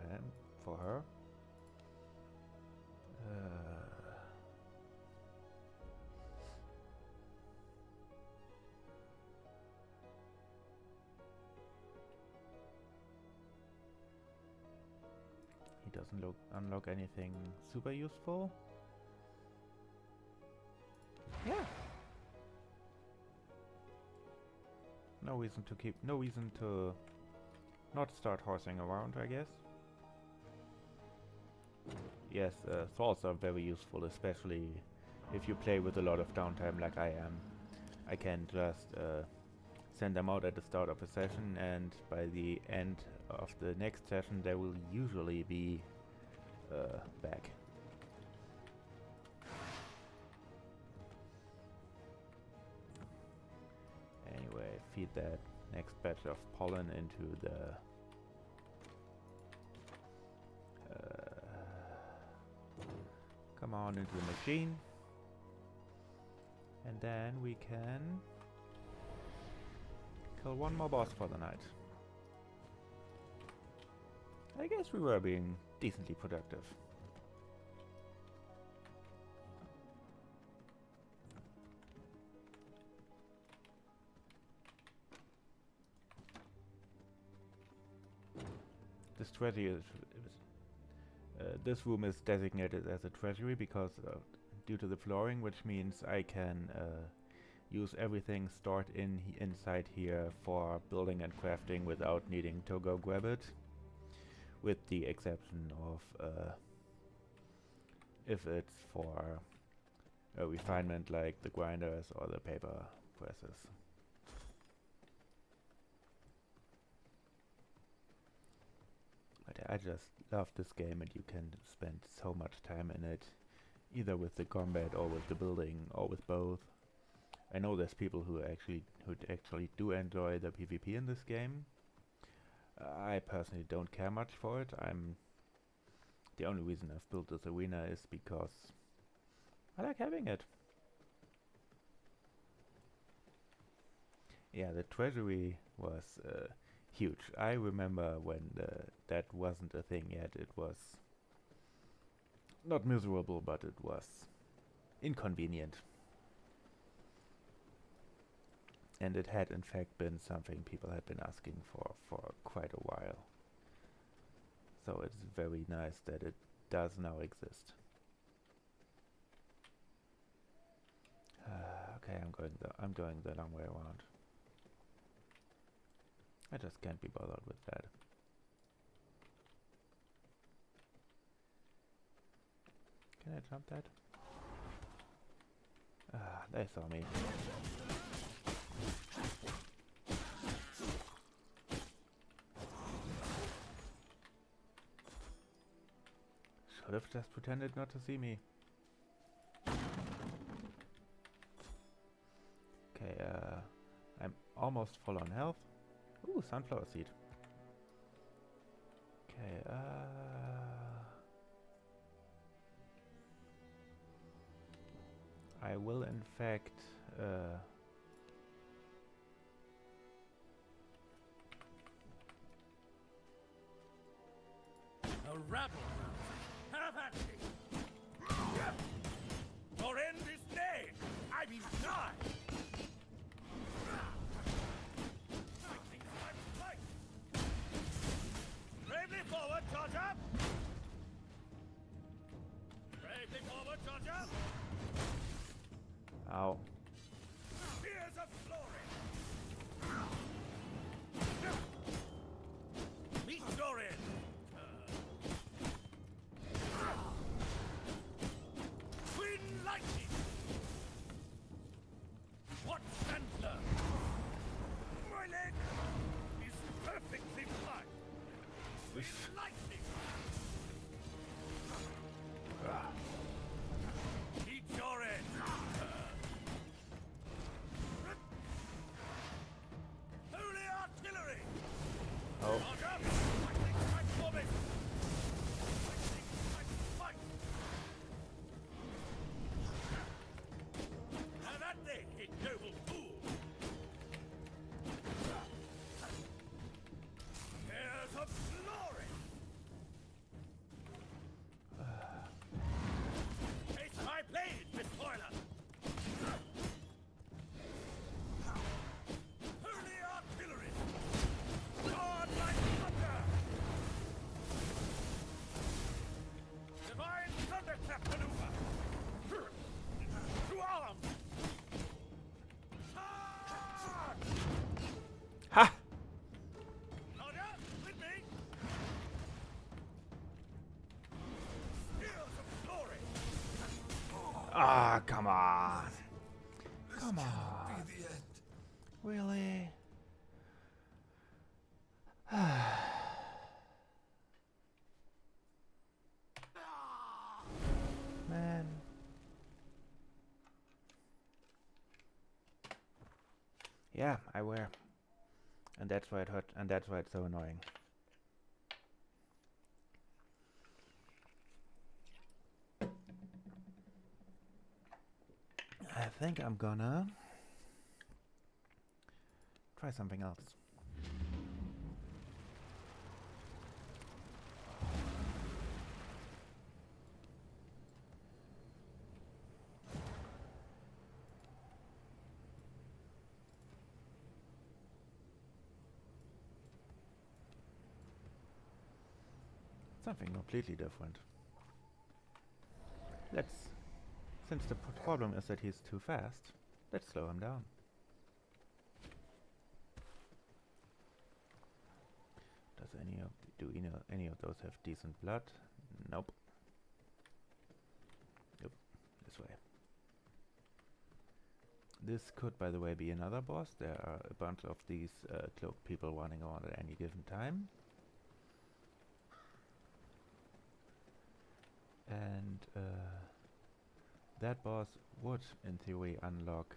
her. He doesn't unlock anything super useful. Yeah. No reason to not start horsing around, I guess. Yes, thoughts are very useful, especially if you play with a lot of downtime like I am. I can just send them out at the start of a session, and by the end of the next session they will usually be back. Anyway, feed that next batch of pollen into the come on, into the machine, and then we can kill one more boss for the night. I guess we were being decently productive. This treasury is this room is designated as a treasury because due to the flooring, which means I can use everything stored inside here for building and crafting without needing to go grab it, with the exception of if it's for a refinement like the grinders or the paper presses. But I just love this game, and you can spend so much time in it, either with the combat or with the building or with both. I know there's people who actually do enjoy the PvP in this game. I personally don't care much for it. The only reason I've built this arena is because I like having it. Yeah, the treasury was huge. I remember when that wasn't a thing yet. It was not miserable, but it was inconvenient. And it had in fact been something people had been asking for quite a while. So it's very nice that it does now exist. Okay, I'm going the long way around. I just can't be bothered with that. Can I jump that? Ah, they saw me. Should have just pretended not to see me. Okay, I'm almost full on health. Ooh, sunflower seed. Okay, I will in fact A rabble! Have at me! Your end is nay! I mean nigh! Bravely forward, Charger! Bravely forward, Charger! ow. Spears of glory! Meet your end! Twin lightning! What Sandler? My leg! Ah, come on. This Come cannot on. be the end. Really? Man. Yeah, I wear. And that's why it hurt, and that's why it's so annoying. I think I'm gonna try something else. Something completely different. Since the problem is that he's too fast, let's slow him down. Do any of those have decent blood? Nope. Nope. This way. This could, by the way, be another boss. There are a bunch of these cloaked people running around at any given time. And that boss would, in theory, unlock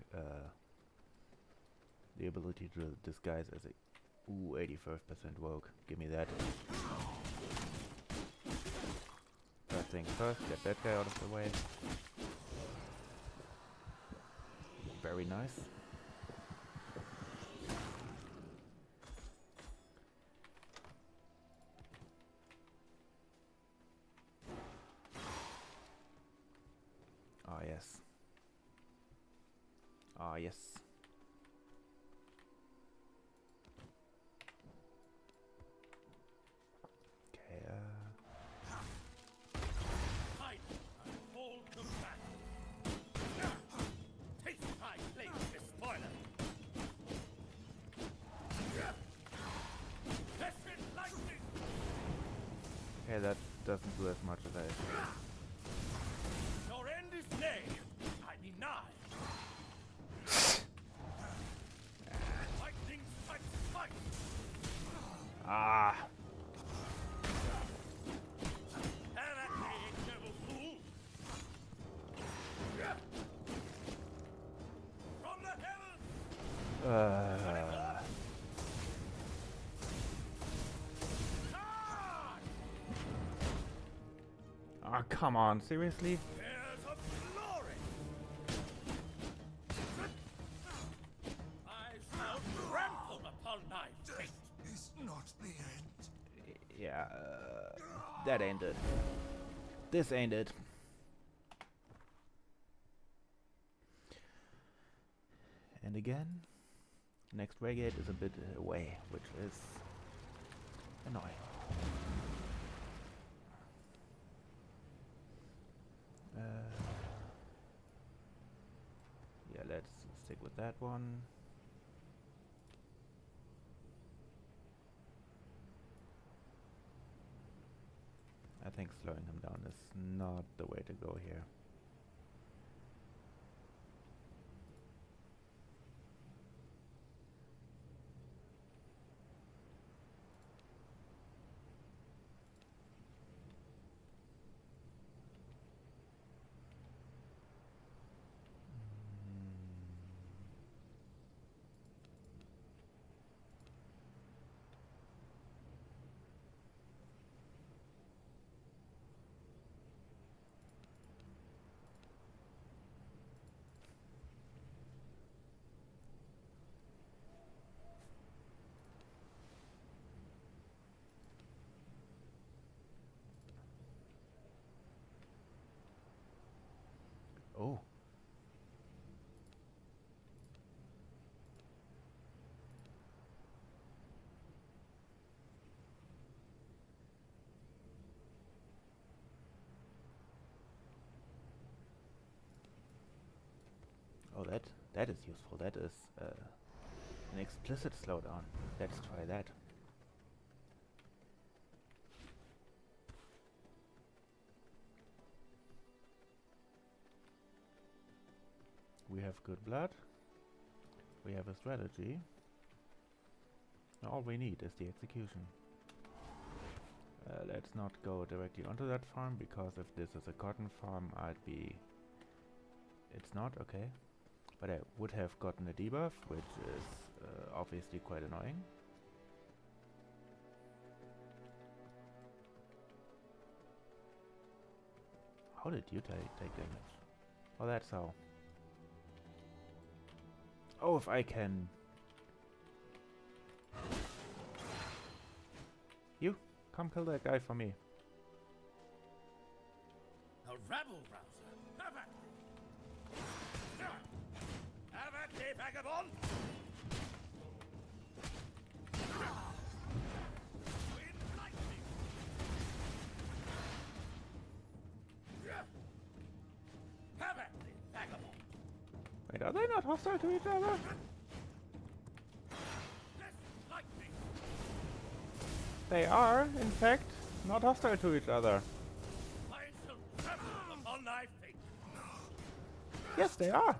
the ability to disguise as a 85% rogue. Give me that. First thing first, get that guy out of the way. Very nice. Ah, yes. Ah, yes. Okay, Hide! I fall to battle! Taste my blade, despoiler! Tested lightning! okay, that doesn't do as much as I expected. Your end is near! I be nigh! Lightning strikes twice! Ah! Have at me, noble fool! From the heavens! Ah, come on, seriously? Heirs of glory! I shall trample upon thy fate! Is not the end. Yeah, that ain't it. This ain't it. And again, next Waygate is a bit away, which is annoying. Yeah, let's stick with that one. I think slowing him down is not the way to go here. Oh. Oh, that is useful. That is an explicit slowdown. Let's try that. we have good blood. We have a strategy. Now all we need is the execution. Let's not go directly onto that farm, because if this is a cotton farm, it's not, okay. But I would have gotten a debuff, which is obviously quite annoying. How did you take damage? Oh, that's how. Oh, if I can... You, come kill that guy for me. A rabble rouser. Have at thee. Have at thee, vagabond. Wind lightning. Have at thee, vagabond. Wait, are they not hostile to each other? This lightning. They are, in fact, not hostile to each other. I shall trample upon thy fate. Yes, they are.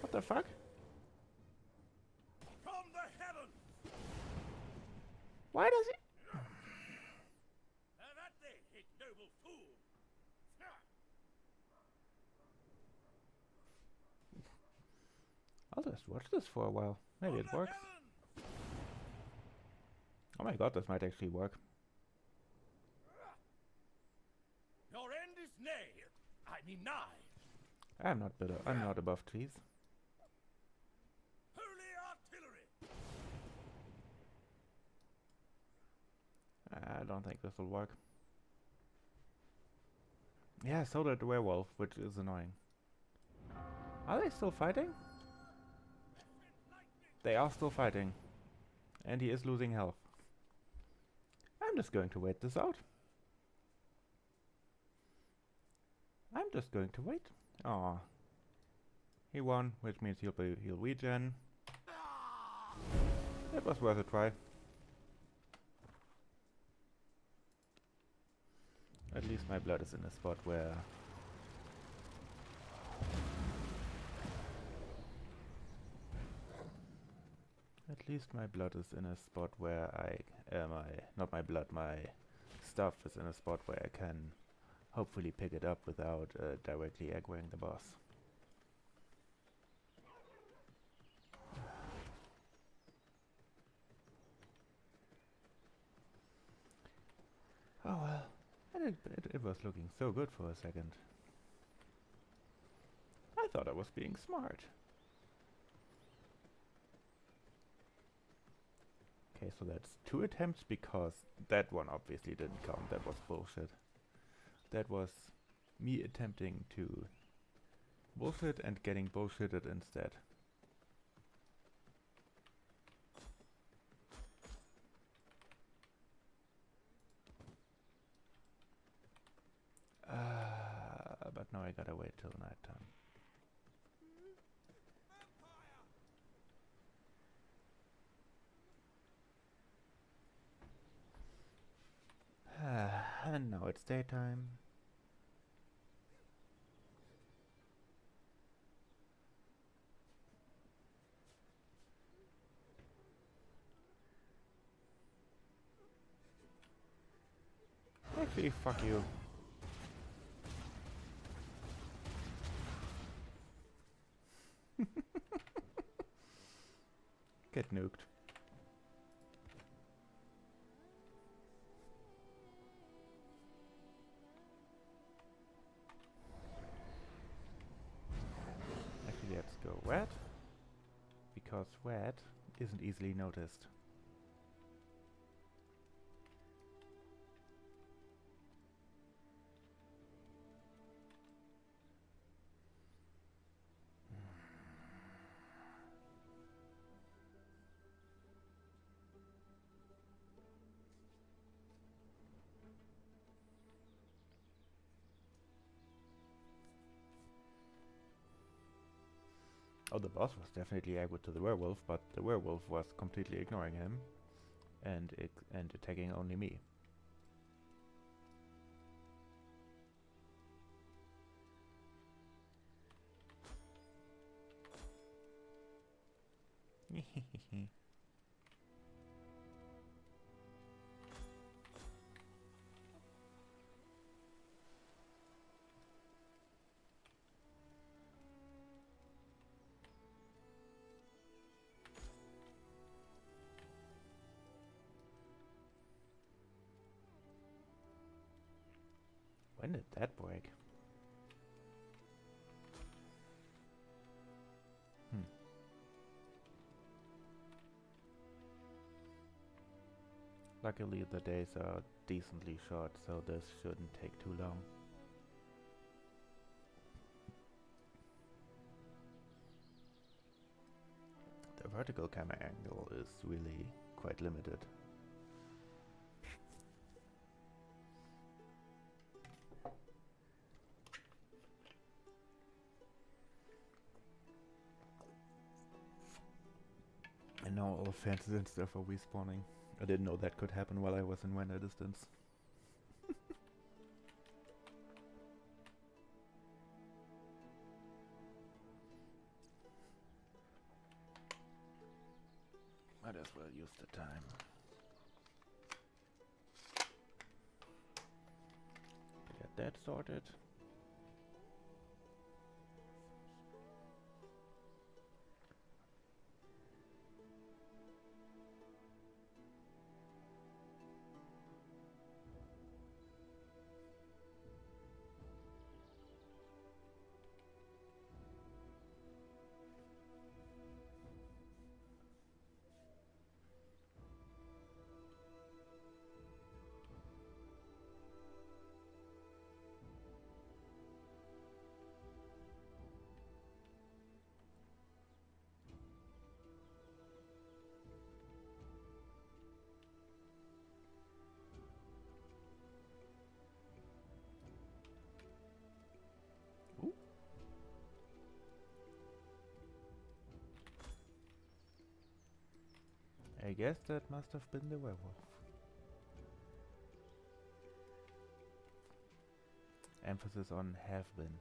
What the fuck? From the heavens. Why does it? Have at thee, ignoble fool. I'll just watch this for a while. Maybe From it the works. heavens. Oh my god, this might actually work. Your end is nay. I mean nigh. I'm not above trees. Holy artillery. I don't think this will work. Yeah, so did the werewolf, which is annoying. Are they still fighting? They are still fighting. And he is losing health. I'm just going to wait this out. I'm just going to wait. Aw. He won, which means he'll regen. It was worth a try. At least my blood is in a spot where... At least my blood is in a spot where not my blood, my stuff is in a spot where I can hopefully pick it up without directly aggroing the boss. Oh well, and it was looking so good for a second. I thought I was being smart. Okay, so that's 2 attempts, because that one obviously didn't count. That was bullshit. That was me attempting to bullshit and getting bullshitted instead. But now I gotta wait till nighttime. And now it's daytime. Actually, fuck you. Get nuked. Actually, let's go wet, because wet isn't easily noticed. Oh, the boss was definitely aggro to the werewolf, but the werewolf was completely ignoring him and attacking only me. When did that break? Hmm. Luckily the days are decently short, so this shouldn't take too long. The vertical camera angle is really quite limited. And now all fences and stuff are respawning. I didn't know that could happen while I was in render distance. Might as well use the time. To get that sorted. I guess that must have been the werewolf. Emphasis on have been.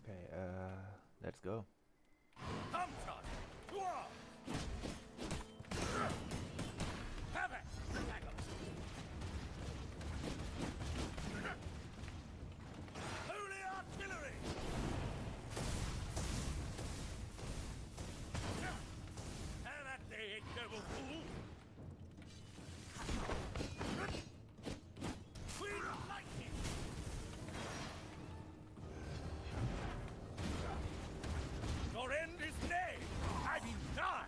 Okay, let's go. Come, Charge! To arms! Have it! Tackle! Holy artillery! Have at thee, ignoble fool! Queen of lightning! Your end is nigh! I deny!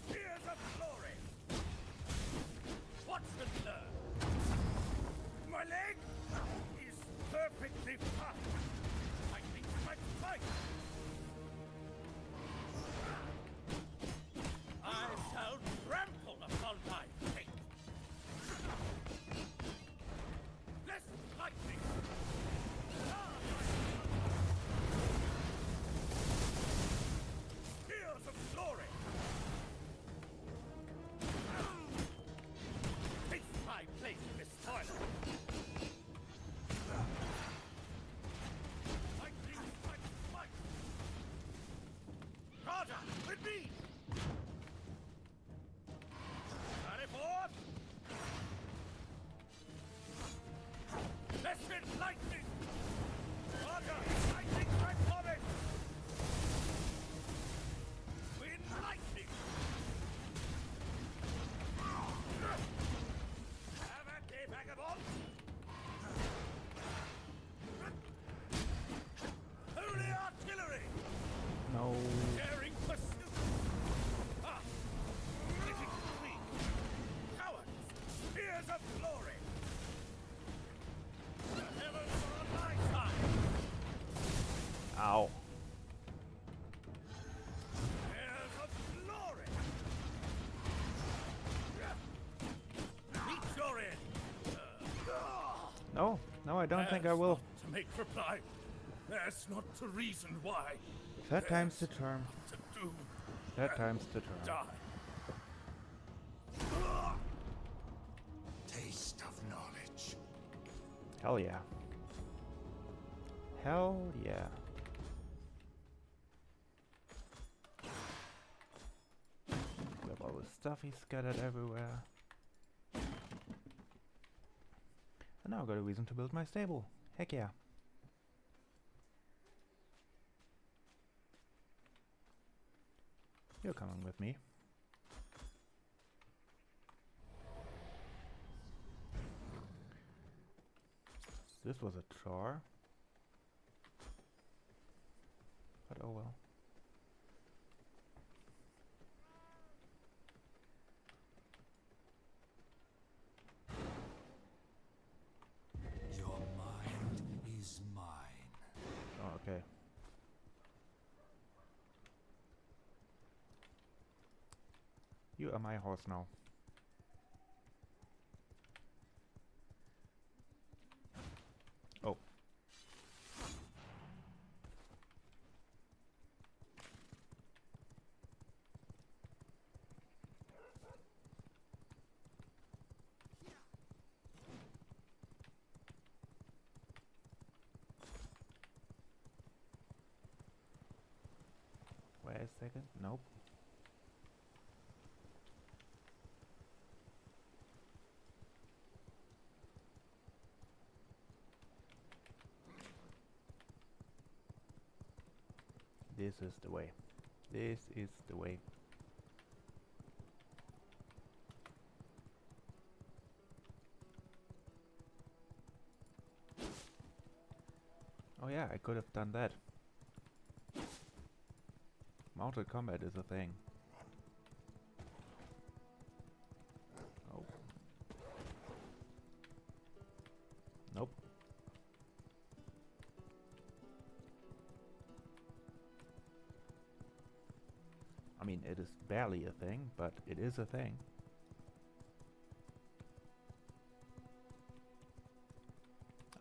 Tears of glory! Watch and learn! My leg is perfectly fine! I think I fight! I shall trample upon thy fate! Blessed lightning! Tears of glory! Take my place in this toilet! Lightning strikes twice! Raja, with me! Carry forth! Blessed lightning! Raja, lightning strike coming! Wind lightning! Have at thee, vagabond! Holy artillery! No. Daring pursuit! Ah! Living queen! Cowards! Tears of glory! No, no, I don't think I There's will. not to make reply. There's not to reason why. Third time's the There's charm. to do. Third time's the charm. Die. Taste of knowledge. Hell yeah. Hell yeah. Grab all the stuff he scattered everywhere. And now I've got a reason to build my stable. Heck yeah. You're coming with me. This was a chore. But oh well. Your mind is mine. Oh, okay. You are my horse now. Oh. Wait a second. Nope. This is the way. This is the way. Oh yeah, I could have done that. Mounted combat is a thing. Oh. Nope. I mean, it is barely a thing, but it is a thing.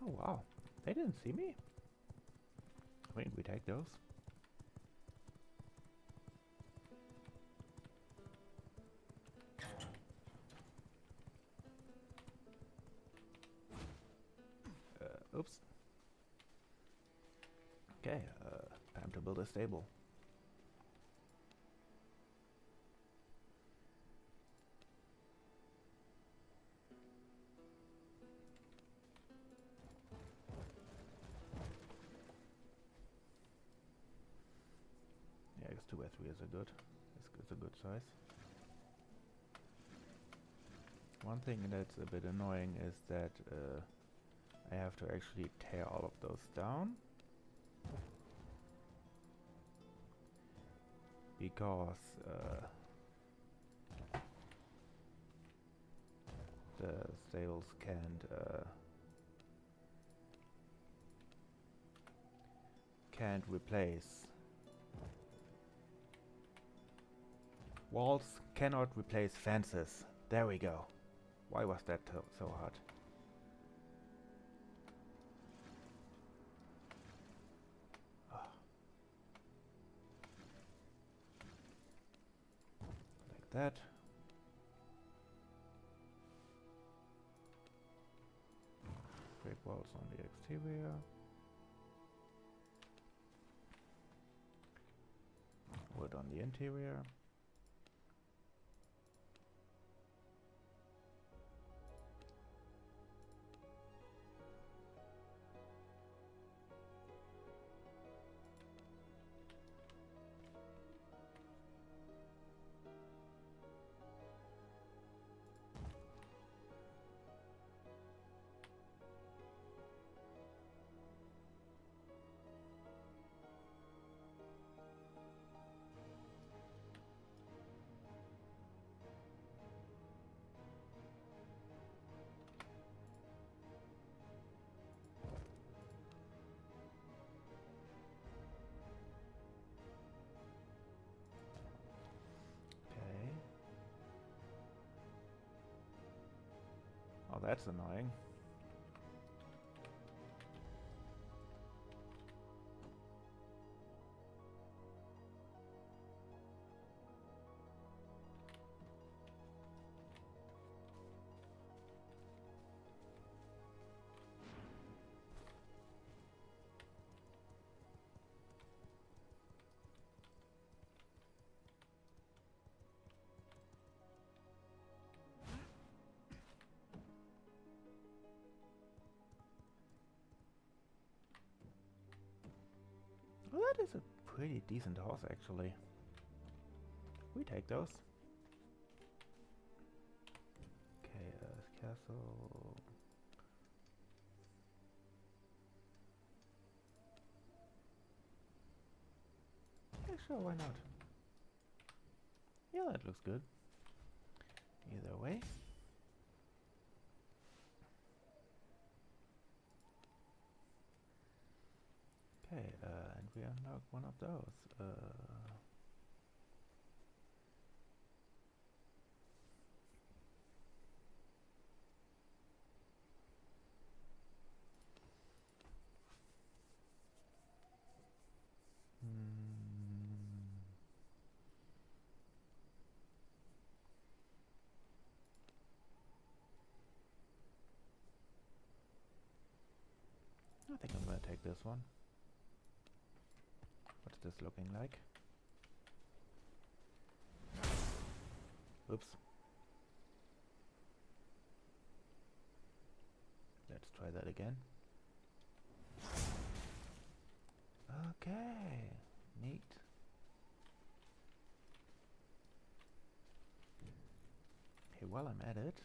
Oh wow, they didn't see me? Wait, we take those? Oops. Okay, time to build a stable. Yeah, I guess 2 by 3 is a good. It's a good size. One thing that's a bit annoying is that I have to actually tear all of those down because the stables can't replace walls, cannot replace fences. There we go. Why was that so hard? Like that. Brick walls on the exterior. Wood on the interior. Oh, that's annoying. Well, that is a pretty decent horse, actually. We take those. Okay, castle. Yeah, sure, why not? Yeah, that looks good. Either way. Okay, and we unlock one of those. I think I'm gonna take this one. What's this looking like? Oops. Let's try that again. Okay, neat. Okay, while I'm at it,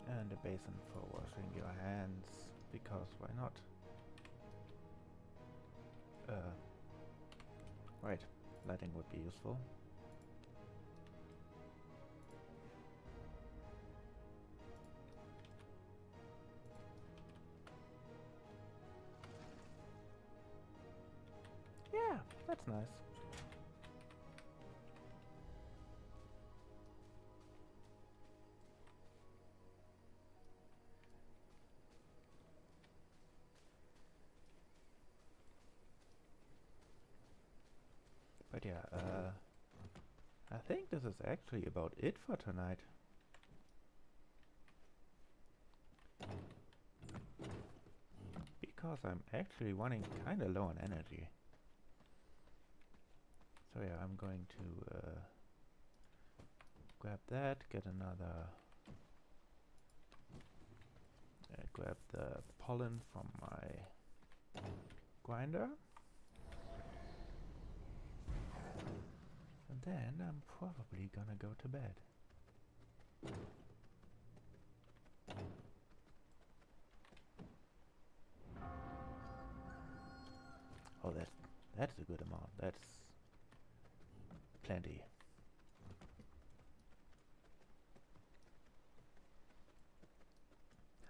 and a basin for washing your hands, because why not? Right, lighting would be useful. Yeah, that's nice. But yeah, I think this is actually about it for tonight. Because I'm actually running kinda low on energy. So yeah, I'm going to grab that, get another... grab the pollen from my grinder. And then I'm probably gonna go to bed. Oh, that's a good amount. That's plenty.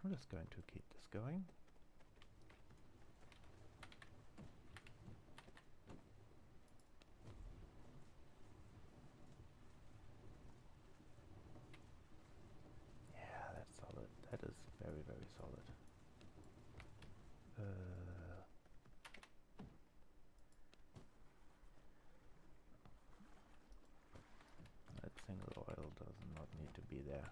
I'm just going to keep this going. Yeah, that's solid. That is very, very solid. That single oil does not need to be there.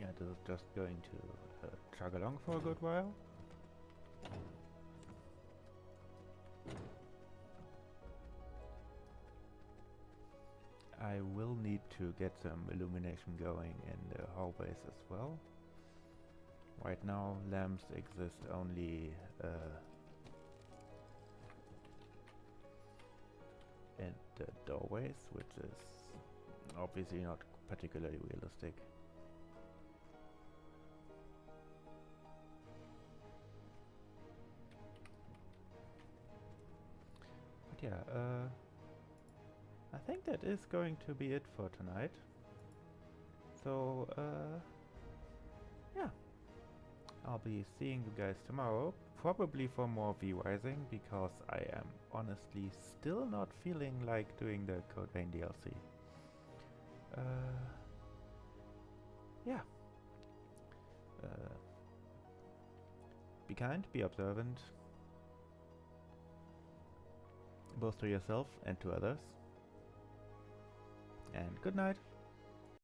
yeah, this is just going to chug along for a good while. I will need to get some illumination going in the hallways as well. Right now lamps exist only in the doorways, which is obviously not particularly realistic. But yeah, I think that is going to be it for tonight. So, yeah. I'll be seeing you guys tomorrow, probably for more V-Rising, because I am honestly still not feeling like doing the Code Vein DLC. Yeah. Be kind, be observant, both to yourself and to others. And good night.